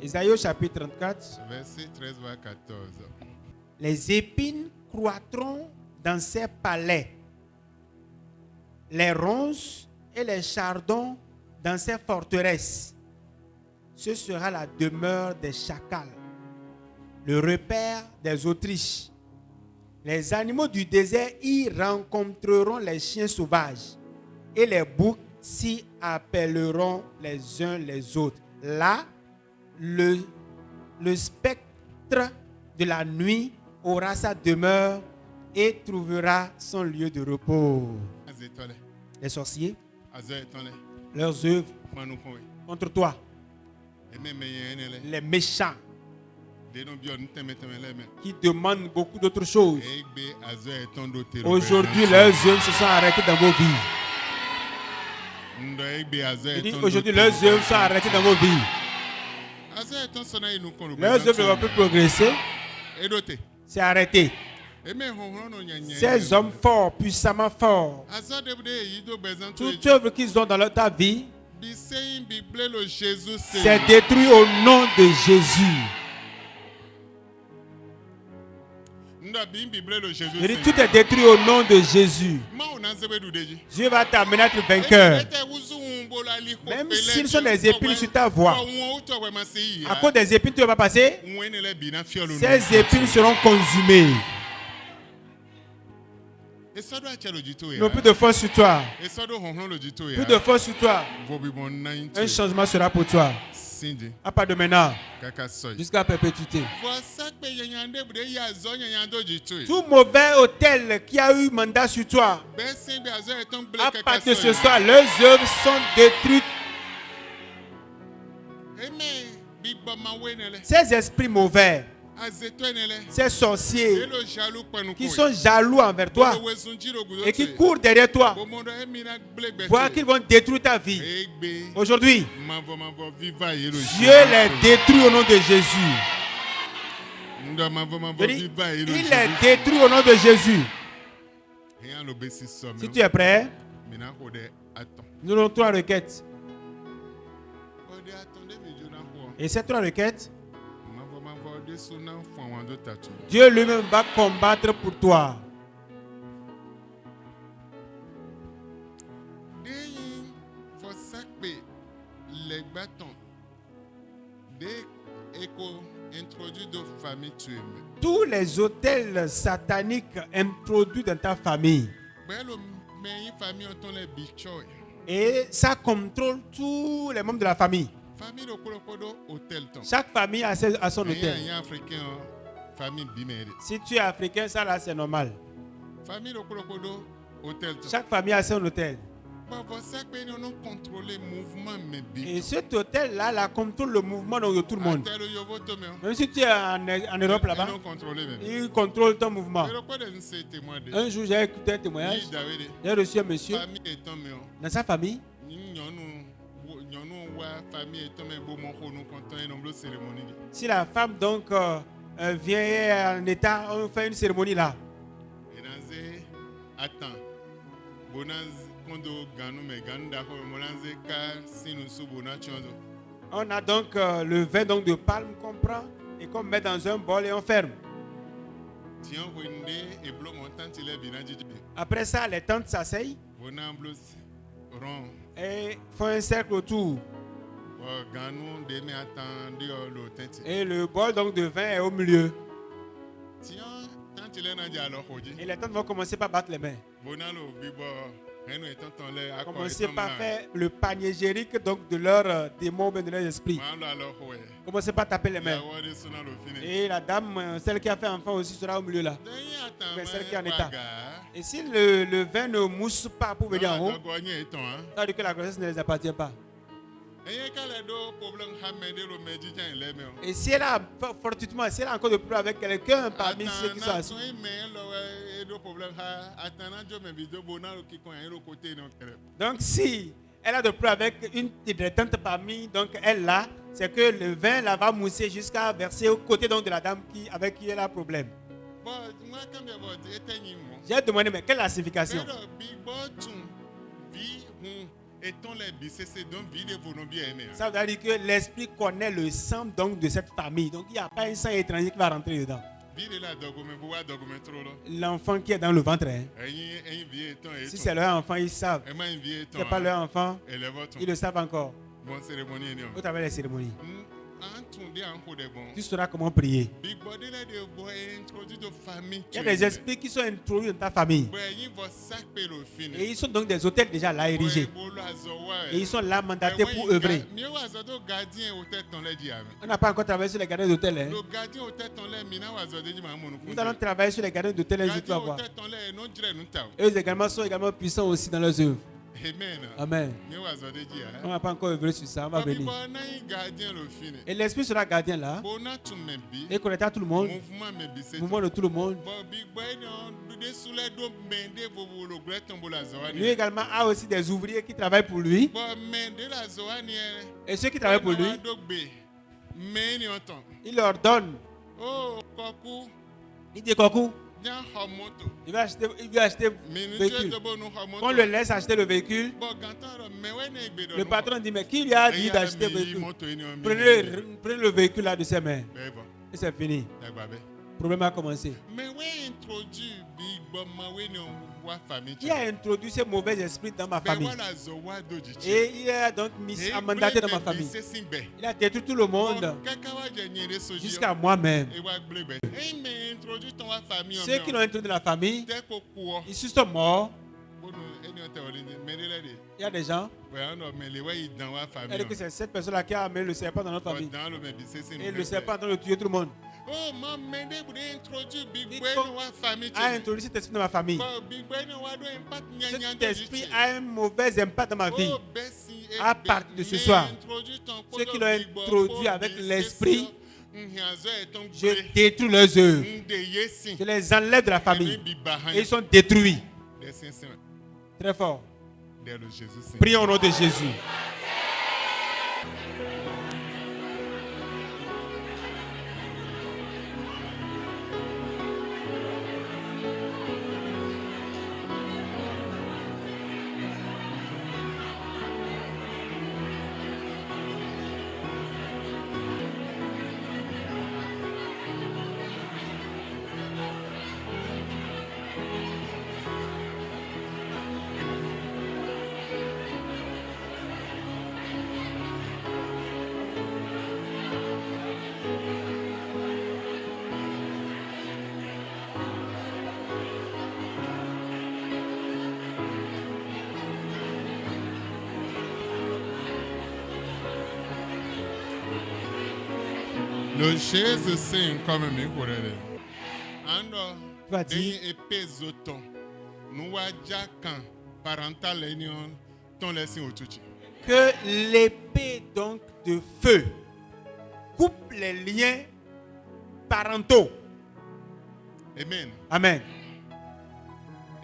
Ésaïe au chapitre 34. verset 13 à 14. Les épines croîtront dans ses palais, les ronces et les chardons dans ses forteresses. Ce sera la demeure des chacals, le repère des Autriches. Les animaux du désert y rencontreront les chiens sauvages et les boucs s'y appelleront les uns les autres. Là, le spectre de la nuit aura sa demeure et trouvera son lieu de repos. Azetole. Les sorciers, Azetole. leurs œuvres Manoukoy. contre toi, Et même yenele. les méchants De no bio ntemetemeleme. qui demandent beaucoup d'autres choses. Egbe azeton do tero. Aujourd'hui, leurs œuvres se sont arrêtées dans vos vies. Ndo egbe Je azeton. dis, aujourd'hui, leurs œuvres sont arrêtées dans vos vies. Azeton sona inu kono. Leurs œuvres ne vont plus progresser. Edote. C'est arrêté. Eme honhon no nyanya. Ces hommes forts, puissamment forts, Azade bude yido bezan to. toute œuvre qu'ils ont dans ta vie, Be saying be blelo Jesus c'est détruit au nom de Jésus. Nda bimbi blelo Jesus. Je dis, tout est détruit au nom de Jésus. Ma onanzebe du deji. Dieu va t'amener à être vainqueur. Même s'ils sont des épines sur ta voie, à cause des épines, tu ne vas pas passer. Ces épines seront consumées. Non plus de force sur toi. Plus de force sur toi. Un changement sera pour toi. À part de maintenant, jusqu'à perpétuité. Tout mauvais hôtel qui a eu mandat sur toi, à partir de ce soir, leurs œuvres sont détruites. Ces esprits mauvais, ces sorciers qui sont jaloux envers toi et qui courent derrière toi, voir qu'ils vont détruire ta vie. Aujourd'hui, Dieu les détruit au nom de Jésus. Je dis, il les détruit au nom de Jésus. Si tu es prêt, nous avons 3 requêtes. Et ces 3 requêtes, Dieu lui-même va combattre pour toi. Tous les hôtels sataniques introduits dans ta famille. Et ça contrôle tous les membres de la famille. Chaque famille a son hôtel. Si tu es africain, ça là c'est normal. Chaque famille a son hôtel. Et cet hôtel là, la contrôle le mouvement de tout le monde. Même si tu es en Europe là-bas, il contrôle ton mouvement. Un jour j'ai écouté un témoignage. J'ai reçu un monsieur dans sa famille. Si la femme donc vient en état, on fait une cérémonie là. On a donc le vin donc de palme qu'on prend et qu'on met dans un bol et on ferme. Après ça, les tantes s'asseyent et font un cercle autour. Et le bol donc de vin est au milieu. Et les tantes vont commencer par battre les mains. Commencer par faire le panégyrique donc de leurs démons, de leurs esprits. Commencez par taper les mains. Et la dame, celle qui a fait enfant aussi sera au milieu là. Mais celle qui est en état. Et si le vin ne mousse pas pour venir en haut, ça veut dire que la grossesse ne les appartient pas. Eyen kale do problem hamede lo meji jan leme o. Et si elle a fortuitement, si elle a encore de problème avec quelqu'un parmi ceux qui sont assis, Atana me lo do problem ha atana jo me bido bona lo ki kon yan lo côté non kere. donc si elle a de problème avec une des tantes parmi, donc elle là, c'est que le vin là va mousser jusqu'à verser au côté donc de la dame avec qui elle a problème. Bon, moi quand me bo etenyi mo. J'ai demandé, mais quelle est la signification? Pero bi bo tun vi hun eton le bi c'est donc vi de vono bien aimé. Ça veut dire que l'esprit connaît le sang donc de cette famille. Donc il n'y a pas un sang étranger qui va rentrer dedans. Vi de la dogume bo wa dogume trop lo. L'enfant qui est dans le ventre, hein. Eyin vi eton Si c'est leur enfant, ils savent. e ma vi eton. Si c'est pas leur enfant, Ele voton. ils le savent encore. Bon cérémonie ni o. Au travers des cérémonies. Antunde anko de bon. Tu sauras comment prier. Big body là de boy introduit de famille. Il y a des esprits qui sont introduits dans ta famille. Boy yin vo sac pe lo fini. Et ils sont donc des hôtels déjà là érigés. Et ils sont là mandatés pour œuvrer. Mieux azodo gardien hôtel ton le di ame. On n'a pas encore travaillé sur les gardiens d'hôtel. Hein. Le gardien hôtel ton le mina azodo di ma monu. Nous allons travailler sur les gardiens d'hôtel et je Gardien dois voir. hôtel ton le non dire nous ta. Eux également sont également puissants aussi dans leurs œuvres. Amen. Amen. Mieux azodo di On ha. n'a pas encore œuvré sur ça, on va Papi venir. bon na gardien lo fini. Et l'esprit sera gardien là. Bona tu me bi. Et connaîtra tout le monde. Mouvement me bi c'est. Mouvement de tout le monde. Bon big boy non de sous les do mende vo lo greton bo la zoani. Lui également a aussi des ouvriers qui travaillent pour lui. Bon mende la zoani. Et ceux qui travaillent pour lui, Mais ni entend. il leur donne. Oh, Koku, Il dit Kokou, bien moto. il va acheter Mais nous véhicule. de bon nous On le laisse acheter le véhicule. Bon, quand mais ouais, n'est Le patron dit, mais qui lui a dit d'acheter le véhicule? Prenez le véhicule là de ses mains. Et c'est fini. Le problème a commencé. Mais ouais, introduit Big Bob Mawe non wa famille. Qui a introduit ces mauvais esprits dans ma famille? Voilà Zowa dojichi. Et il a donc mis à mandater dans ma famille. Il a détruit tout le monde jusqu'à moi-même. Ceux qui l'ont introduit dans la famille, ils sont morts. Il y a des gens. Elle que c'est cette personne-là qui a amené le serpent dans notre famille. Et le serpent est en train de tuer tout le monde. Oh, maman, introduit Big Boy dans ma famille. A introduit cet esprit dans ma famille. Cet esprit a un mauvais impact dans ma vie. À partir de ce soir, ceux qui l'ont introduit avec l'esprit, je détruis leurs œuvres. Je les enlève de la famille. Et ils sont détruits. Très fort. Prions au nom de Jésus. Le Jésus c'est comme mi korele. Ando vas dire- deyin epezoton. Nous wa jakan parental union ton lesin otuchi. Que l'épée donc de feu coupe les liens parentaux. Amen. Amen.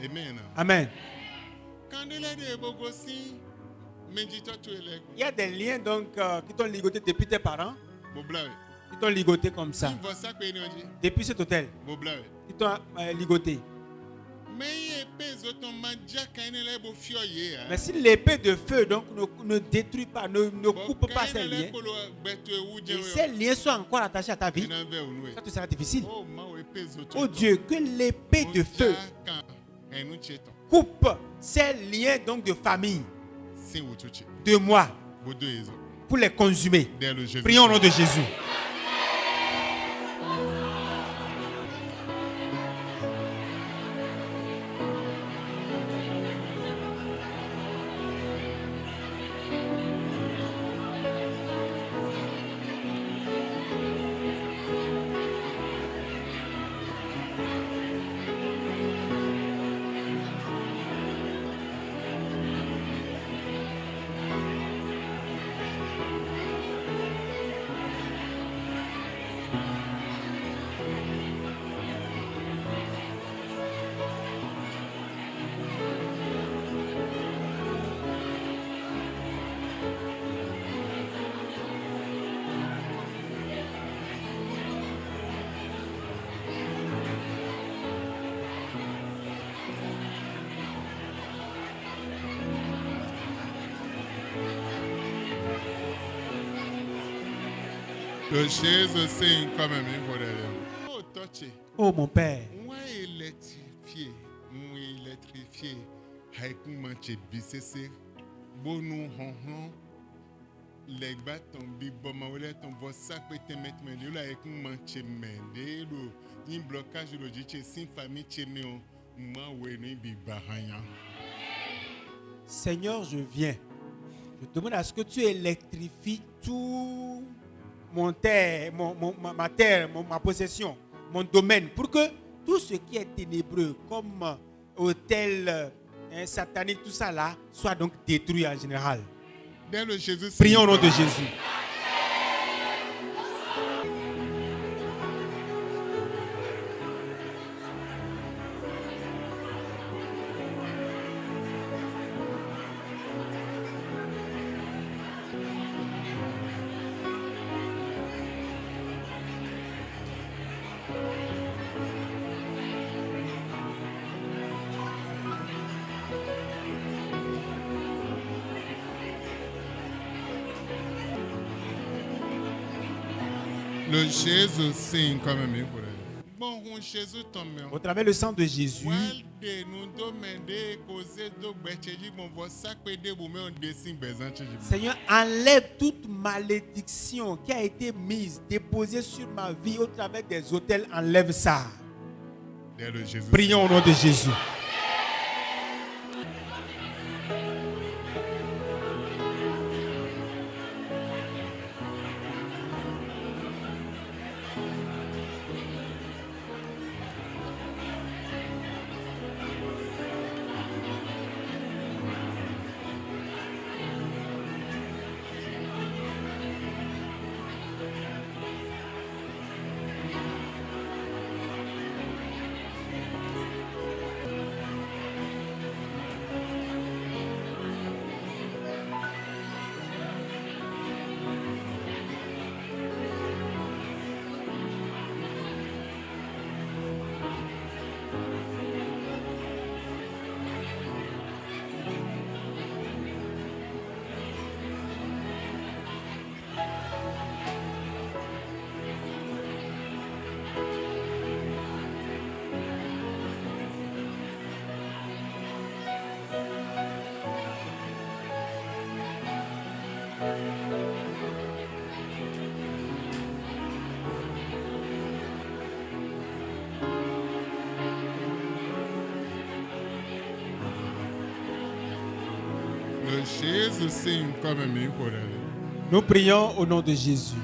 Amen. Amen. Quand il est de bogosi menjito tu ele. Il y a des liens donc qui t'ont ligoté depuis tes parents, Boblawe. qui t'ont ligoté comme ça. Il va ça que ni oji. Depuis cet hôtel, Boblawe. qui t'ont ligoté. Mais epezoton ma jakan ni le bo fio ye. Mais si l'épée de feu donc ne détruit pas, ne coupe pas ces liens, et ces liens sont encore attachés à ta vie, ça te sera difficile. Oh, ma epezoton. Oh Dieu, que l'épée de feu coupe ces liens donc de famille, Sin otuchi. de moi, Bodo ezo. pour les consumer. Dès le Jésus. Prions au nom de Jésus. Le Jésus c'est comme un problème. Oh, touché. Oh mon Père, Moi électrifié, avec un manche BCC, bon nous hon les bâtons bibo maoulé ton vos sac peut mettre mais là avec un manche mendé lo, un blocage lo dit sin famille chénéo, moi ouais ni bibahanya. Seigneur, je viens. Je demande à ce que tu électrifies tout mon terre, ma terre, ma possession, mon domaine, pour que tout ce qui est ténébreux, comme hôtel satanique, tout ça là, soit donc détruit en général. Dès le Jésus. Prions au nom de Jésus. Le Jésus signe comme un problème. Bon, Jésus tombe. Au travers le sang de Jésus, Seigneur, enlève toute malédiction qui a été mise, déposée sur ma vie au travers des autels. Enlève ça. Prions au nom de Jésus. Le Jésus signe comme un problème. Nous prions au nom de Jésus.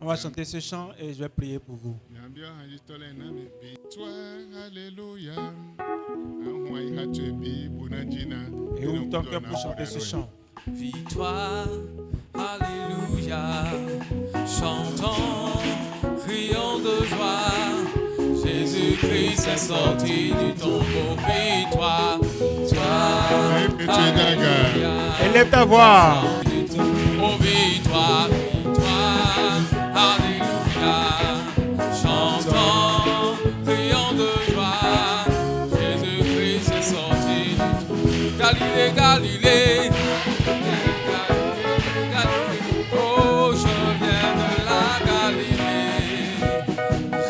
On va chanter ce chant et je vais prier pour vous. Et ouvre ton cœur pour chanter ce chant. Victoire, alléluia, chantons, crions de joie, Jésus-Christ est sorti du tombeau, victoire, alléluia, Élève ta voix. oh victoire, victoire, alléluia, chantons, crions de joie, Jésus-Christ est sorti du tombeau, Galilée, Galilée. Oh, je viens de la Galilée.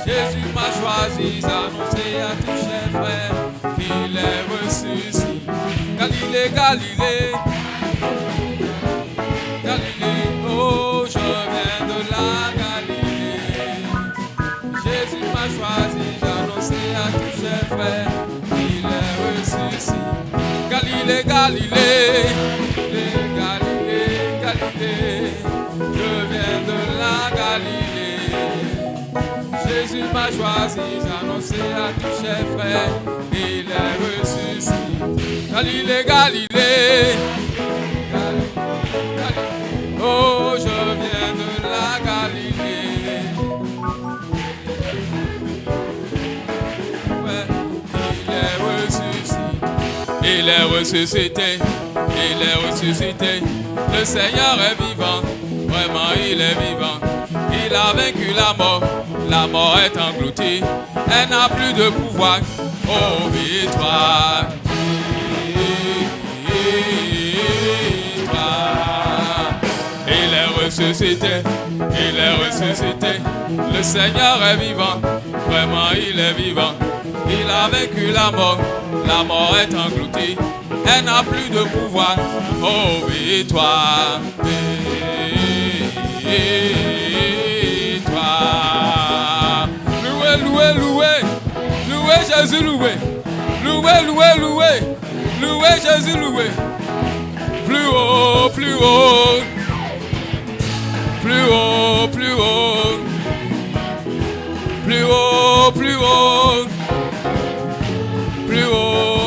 Jésus m'a choisi, annoncé à tous ses frères qu'il est ressuscité. Galilée, Galilée, Galilée. Oh, je viens de la Galilée. Jésus m'a choisi, annoncé à tous ses frères qu'il est ressuscité. Galilée, Galilée, Galilée, Galilée, je viens de la Galilée. Jésus m'a choisi, j'annonçais à tous ses frères, il est ressuscité. Galilée, Galilée, Galilée, oh, je viens de la Galilée. Ouais, il est ressuscité, il est ressuscité. Le Seigneur est vivant, vraiment il est vivant. Il a vaincu la mort est engloutie. Elle n'a plus de pouvoir, oh victoire. Victoire. Il est ressuscité, il est ressuscité. Le Seigneur est vivant, vraiment il est vivant. Il a vaincu la mort est engloutie, elle n'a plus de pouvoir. Oh, victoire, victoire. Louez, louez, louez, louez Jésus, louez. Louez, louez, louez, louez Jésus, louez. Plus haut, plus haut, plus haut, plus haut, plus haut, plus haut, plus haut,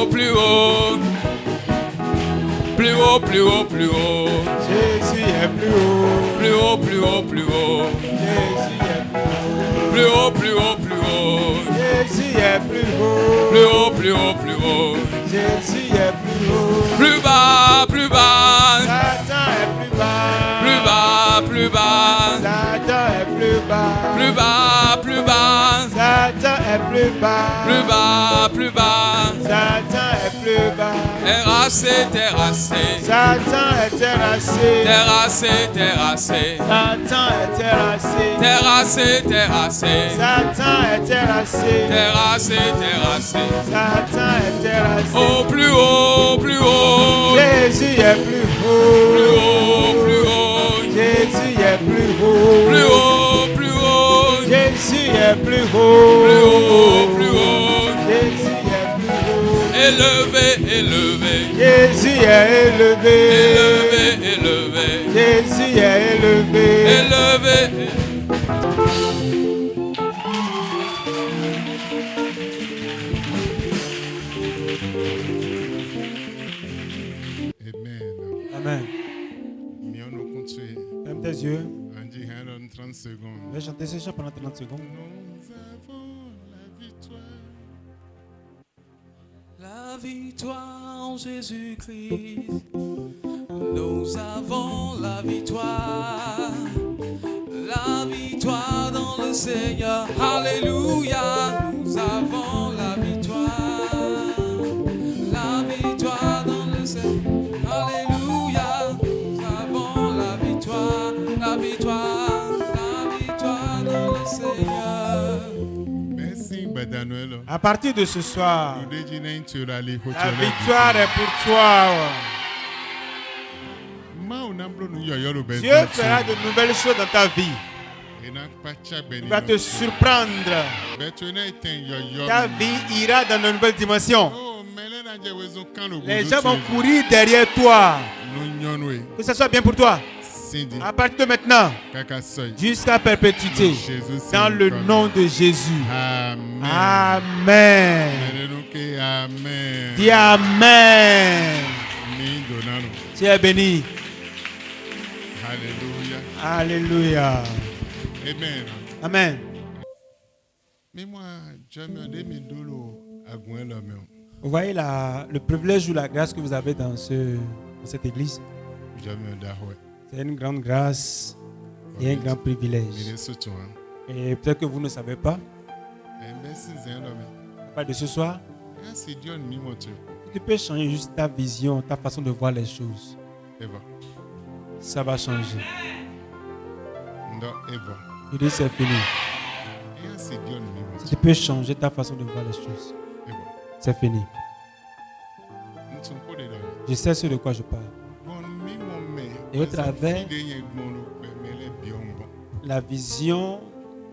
plus haut, plus haut, plus haut, plus haut, Jésus est plus haut. plus haut, plus haut, plus haut, Jésus est plus haut, plus haut, plus haut, Jésus est plus haut. plus haut, plus haut, plus haut, Jésus est plus haut. plus bas, plus bas, Satan est plus bas. plus bas, plus bas, Satan est plus bas. plus bas, plus bas, Satan est plus bas. plus bas, plus bas, Satan est plus bas. terrassé, terrassé, Satan est terrassé. terrassé, terrassé, Satan est terrassé. terrassé, terrassé, Satan est terrassé. terrassé, terrassé. Satan est terrassé. Oh, plus haut, plus haut, Jésus est plus plus haut. haut, plus haut, Jésus est plus haut. plus haut, plus haut, Jésus est plus haut. plus haut, plus haut. Jésus est plus haut. Élevé, élevé, Jésus est élevé. élevé, élevé, Jésus est élevé. élevé. Amen. Amen. Mais on nous continue. Ferme tes yeux. On dit 30 Je secondes. vais chanter ce chant pendant 30 secondes. Nous avons la victoire. La victoire en Jésus-Christ, nous avons la victoire dans le Seigneur, alléluia, nous avons la victoire dans le Seigneur, alléluia, nous avons la victoire dans le Seigneur. Merci, Badanoël. À partir de ce soir, Nous déjeunons sur la la victoire est pour toi. Dieu fera de nouvelles choses dans ta vie. Il va te surprendre. Ta vie ira dans de nouvelles dimensions. Les gens vont courir derrière toi. Que ce soit bien pour toi. À partir de maintenant, jusqu'à perpétuité, dans le nom de Jésus. Amen. Dis Amen. Tu es béni. Alléluia. Alléluia. Amen. Amen. Mais moi, j'aime bien Vous voyez le privilège ou la grâce que vous avez dans cette église. C'est une grande grâce et un grand privilège. Et peut-être que vous ne savez pas. À part de ce soir, tu peux changer juste ta vision, ta façon de voir les choses. Ça va changer. Il dit c'est fini. Tu peux changer ta façon de voir les choses. C'est fini. Je sais ce de quoi je parle. Et au travers la vision,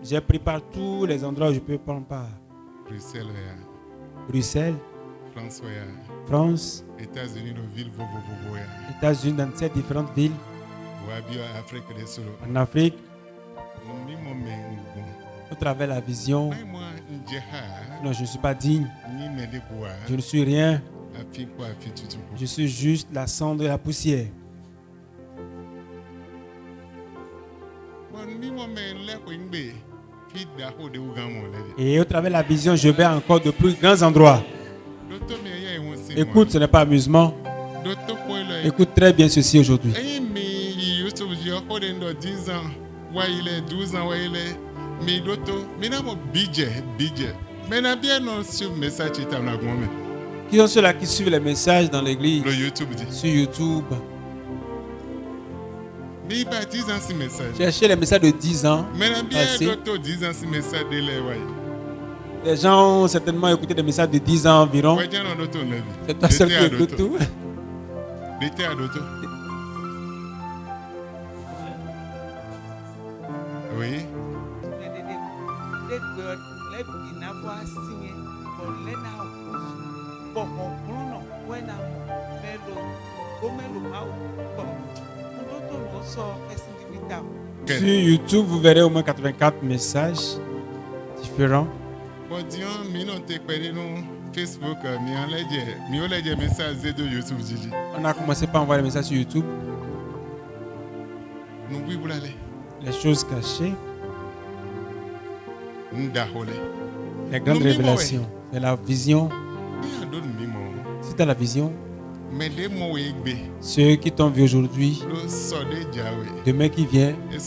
j'ai pris par tous les endroits où je peux prendre part. Bruxelles, France, États-Unis, dans ces différentes villes, en Afrique, au travers la vision. Non, je ne suis pas digne. Je ne suis rien. Je suis juste la cendre et la poussière. Et au travers la vision, je vais encore de plus grands endroits. Écoute, ce n'est pas amusement. Écoute très bien ceci aujourd'hui. Qui sont ceux-là qui suivent les messages dans l'église sur YouTube? Mais il pas 10 ans ce message. Cherchez les messages de 10 ans. Mais bien passés. d'autres 10 ans ce message de l'Ewaï. Les gens ont certainement écouté des messages de 10 ans environ. Ouais, tiens, on a d'autres, C'est toi seul qui écoute tout. L'été à d'autres. Oui. Sur YouTube, vous verrez au moins 84 messages différents. Bon, disons, nous avons été Facebook, nous avons des messages de YouTube. On a commencé par envoyer des messages sur YouTube. Nous pouvons aller. Les choses cachées. Nous avons Les grandes révélations. Et la vision. Si tu as la vision, ceux qui t'ont vu aujourd'hui, demain qui vient, il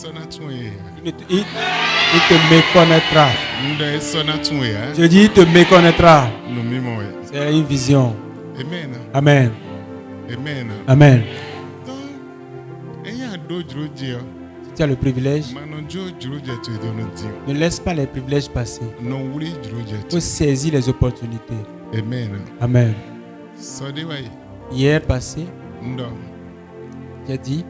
te méconnaîtra. Je dis, il te méconnaîtra. C'est une vision. Amen. Amen. Amen. Amen. Donc, si tu as le privilège, ne laisse pas les privilèges passer. Il faut saisir les opportunités. Amen. Amen. Hier passé, j'ai dit,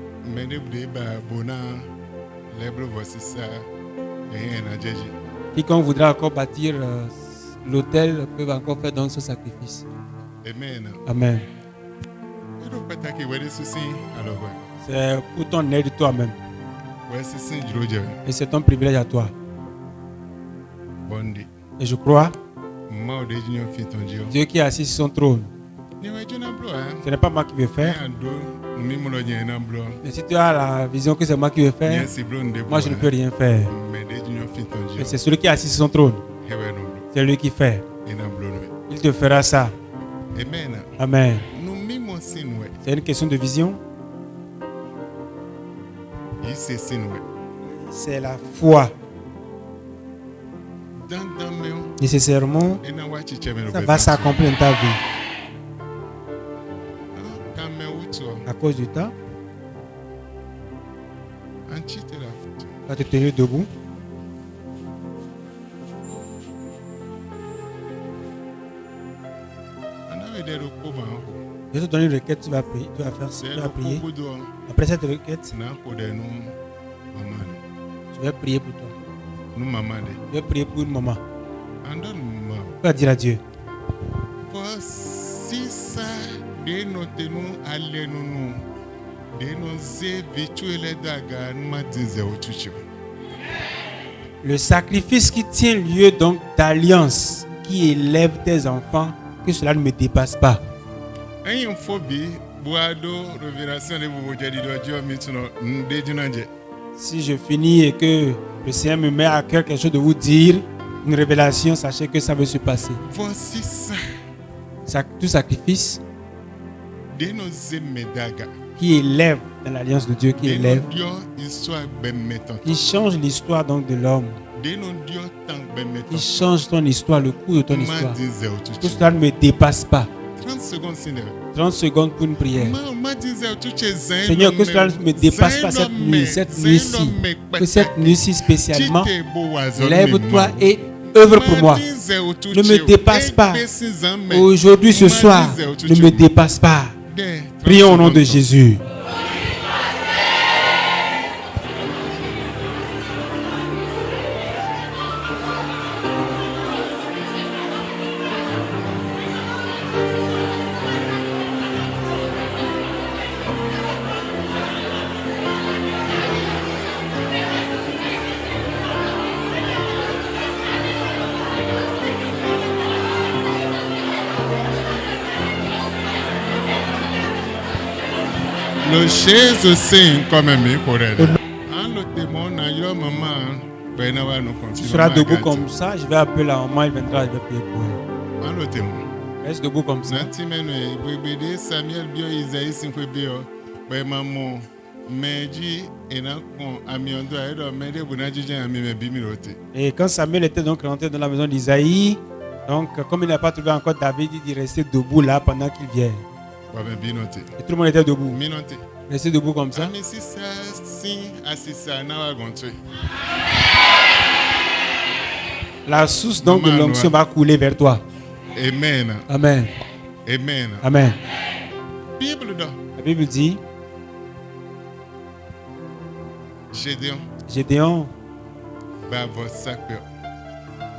quiconque voudra encore bâtir l'autel peut encore faire donc ce sacrifice. Amen. Amen. C'est pour ton aide toi-même. Et c'est ton privilège à toi. Et je crois, Dieu qui est assis sur son trône, ce n'est pas moi qui vais faire. Mais si tu as la vision que c'est moi qui vais faire, moi je ne peux rien faire. Et c'est celui qui est assis sur son trône. C'est lui qui fait. Il te fera ça. Amen. C'est une question de vision. C'est la foi. Nécessairement, ça va s'accomplir dans ta vie. À cause du temps, va te tenir debout. Je vais te donner une requête, tu vas prier, tu vas prier. Après cette requête, je vais prier pour toi. Je vais prier pour une maman. Tu vas dire à Dieu. Le sacrifice qui tient lieu donc d'alliance, qui élève tes enfants, que cela ne me dépasse pas. Si je finis et que le Seigneur me met à cœur quelque chose de vous dire, une révélation, sachez que ça veut se passer. Tout sacrifice qui élève dans l'alliance de Dieu, qui élève, qui change l'histoire donc de l'homme, qui change ton histoire, le cours de ton histoire. Tout cela ne me dépasse pas. 30 secondes pour une prière. Seigneur, que cela ne me dépasse pas cette nuit-ci. Que cette nuit-ci spécialement, lève-toi et œuvre pour moi. Ne me dépasse pas. Aujourd'hui, ce soir, ne me dépasse pas. Prions au nom de Jésus. Le Jésus c'est comme un Tu seras debout comme ça, je vais appeler la maman, il viendra, je vais prier pour elle. Reste debout comme ça. Et quand Samuel était donc rentré dans la maison d'Isaïe, donc comme il n'a pas trouvé encore David, il restait debout là pendant qu'il vient. Et tout le monde était debout. Restez debout comme ça. Ami sisa si asisa na wa gontu. La source donc de Maman, l'onction ouais. va couler vers toi. Amen. Amen. Amen. Amen. Bible do. La Bible dit, Gédéon Ba vo sakpe.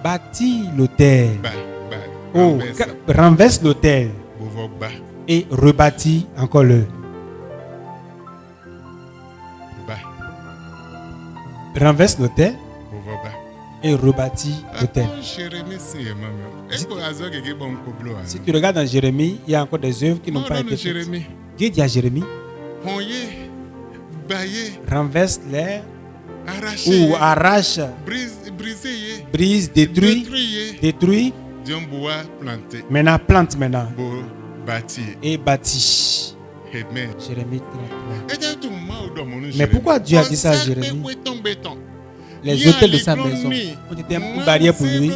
bâtit l'autel. Ba. Oh, renverse l'autel Bo ba. et rebâtit encore le. Ba. Renverse l'autel Bo ba. et rebâtit l'autel. Jérémie si maman. Eko azo gege bon koblo. Si tu regardes dans Jérémie, il y a encore des œuvres qui n'ont pas été faites. Jérémie. Dieu dit à Jérémie, Honye. Baye. renverse les Arraché. ou arrache, brise, détruit. Dieu boa planté. Maintenant, plante maintenant Bo bâti. et bâtit. Amen. Jérémie 33. Mais Mais pourquoi Dieu a dit ça à Jérémie? Les hôtels de sa maison ont été une barrière pour lui.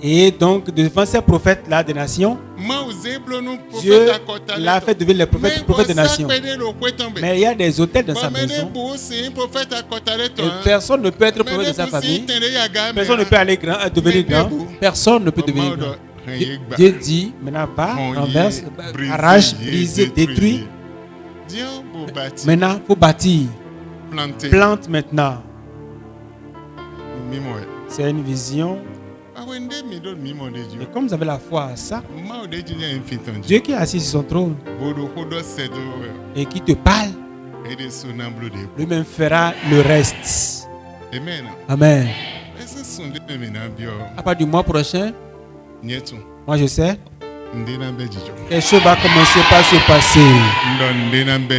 Et donc, devant ces prophètes-là des nations, Dieu l'a fait devenir les prophètes des nations. Mais il y a des hôtels dans sa maison. Et personne ne peut être prophète de sa famille. Personne ne peut aller devenir grand. Personne ne peut devenir grand. Dieu dit, maintenant va, renverse, arrache, brise, détruit. Maintenant, il faut bâtir. Plante maintenant. C'est une vision. Et comme vous avez la foi à ça, Dieu qui est assis sur son trône et qui te parle, lui-même fera le reste. Amen. À partir du mois prochain, moi je sais, quelque chose va commencer par se passer.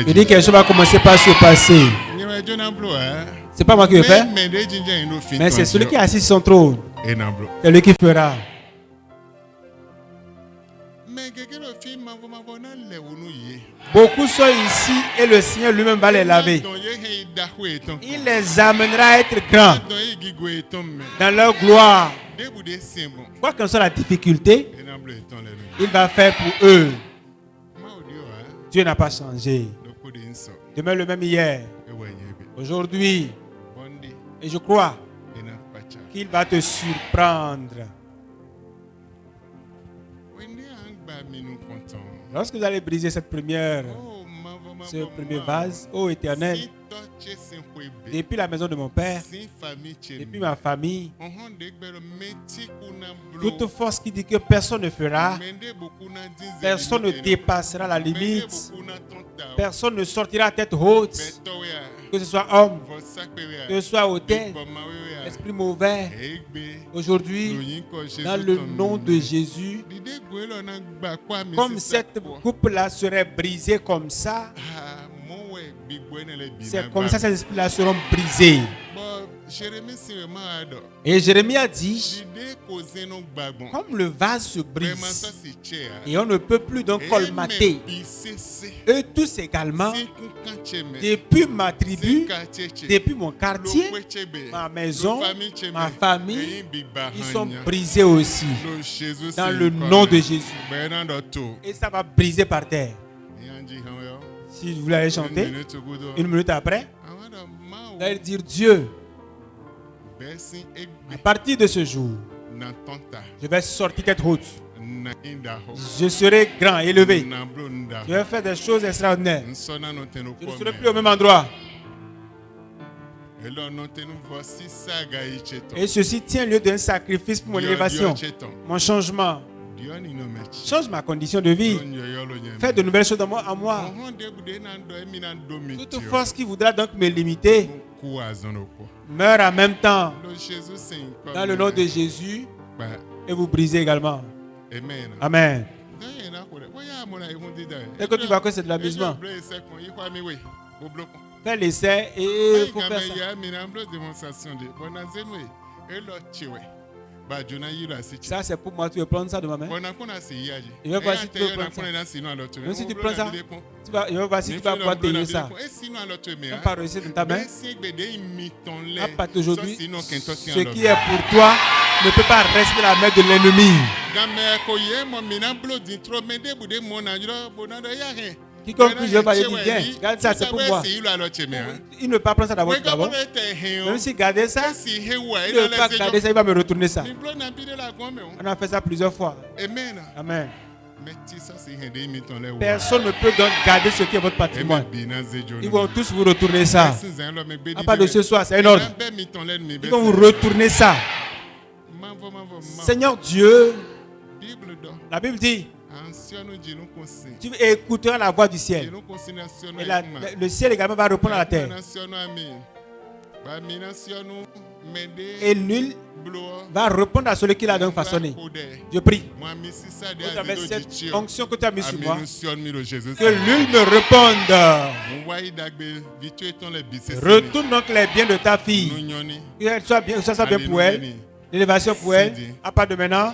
Je dis quelque chose va commencer par se passer. C'est pas moi qui le fais, mais c'est celui qui est assis sur son trône. C'est lui qui fera. Beaucoup sont ici et le Seigneur lui-même va les laver. Il les amènera à être grands dans leur gloire. Quoi que soit la difficulté, il va faire pour eux. Dieu n'a pas changé. Demain le même hier, aujourd'hui. Et je crois qu'il va te surprendre. Lorsque vous allez briser ce premier vase, ô Éternel, depuis la maison de mon père, depuis ma famille, toute force qui dit que personne ne fera, personne ne dépassera la limite, personne ne sortira tête haute, que ce soit homme, que ce soit hôtel, esprit mauvais, aujourd'hui, dans le nom de Jésus, comme cette coupe-là serait brisée comme ça, c'est comme ça ces esprits-là seront brisés. Et Jérémie a dit, comme le vase se brise et on ne peut plus donc colmater, eux tous également, depuis ma tribu, depuis mon quartier, ma maison, ma famille, ils sont brisés aussi dans le nom de Jésus. Et ça va briser par terre. Si vous voulez aller chanter, une minute après, vous allez dire Dieu, à partir de ce jour, je vais sortir tête haute. Je serai grand, élevé. Je vais faire des choses extraordinaires. Je ne serai plus au même endroit. Et ceci tient lieu d'un sacrifice pour mon élévation, mon changement. Change ma condition de vie. Fais de nouvelles choses en moi. Toute force qui voudra donc me limiter meurt en même temps. Dans le nom de Jésus. Et vous brisez également. Amen. Dès que tu vois que c'est de l'amusement, fais l'essai et il faut faire ça. Ça c'est pour moi, tu veux prendre ça de ma main. Je vais voir si tu veux prendre ça. Même si tu prends ça, je vais voir si tu vas pouvoir tenir ça. Même pas réussir dans ta main. À partir d'aujourd'hui, ce qui est pour toi ne peut pas rester la main de l'ennemi. Quiconque prie plusieurs fois, il dit viens, garde ça, c'est pour moi. Il ne peut pas prendre ça d'abord. Même si garder ça, il ne peut pas garder ça, il va me retourner ça. On a fait ça plusieurs fois. Amen. Personne ne peut donc garder ce qui est votre patrimoine. Ils vont tous vous retourner ça. À part de ce soir, c'est un ordre. Ils vont vous retourner ça. Seigneur Dieu, la Bible dit, tu écouteras la voix du ciel. Et le ciel également va répondre à la terre. Et l'huile va répondre à celui qui l'a donc façonné. Je prie. Avec cette onction que tu as mis sur moi, que l'huile me réponde. Retourne donc les biens de ta fille. Que ça soit bien pour elle. L'élévation pour elle, à part de maintenant,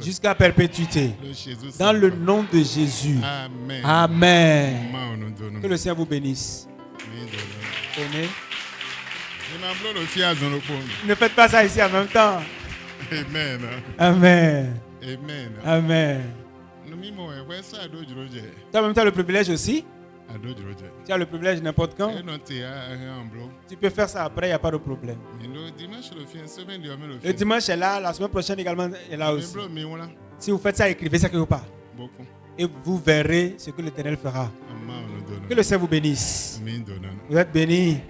jusqu'à perpétuité. Dans le nom de Jésus. Amen. Que le Seigneur vous bénisse. Amen. Ne faites pas ça ici en même temps. Amen. Amen. Amen. Amen. Tu as en même temps le privilège aussi. Tu as le privilège n'importe quand. Tu peux faire ça après, il n'y a pas de problème. Le dimanche est là, la semaine prochaine également est là aussi. Si vous faites ça, écrivez ça quelque part. Et vous verrez ce que l'Éternel fera. Que le Seigneur vous bénisse. Vous êtes bénis.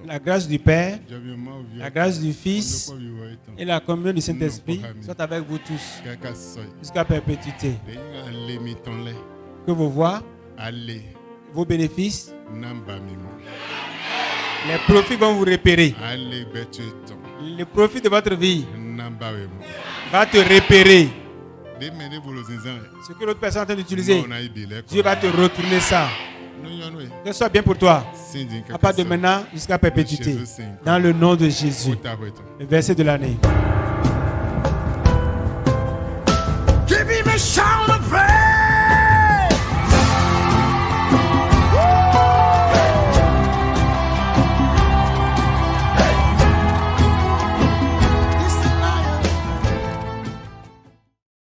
La grâce du Père, la grâce du Fils et la communion du Saint-Esprit soient avec vous tous jusqu'à perpétuité. Que vos voix, vos bénéfices, les profits vont vous repérer. Les profits de votre vie va te repérer. Ce que l'autre personne est en train d'utiliser, Dieu va te retourner ça. Que ce soit bien pour toi. À part de maintenant jusqu'à perpétuité. Dans le nom de Jésus. Le verset de l'année. Give him a shout.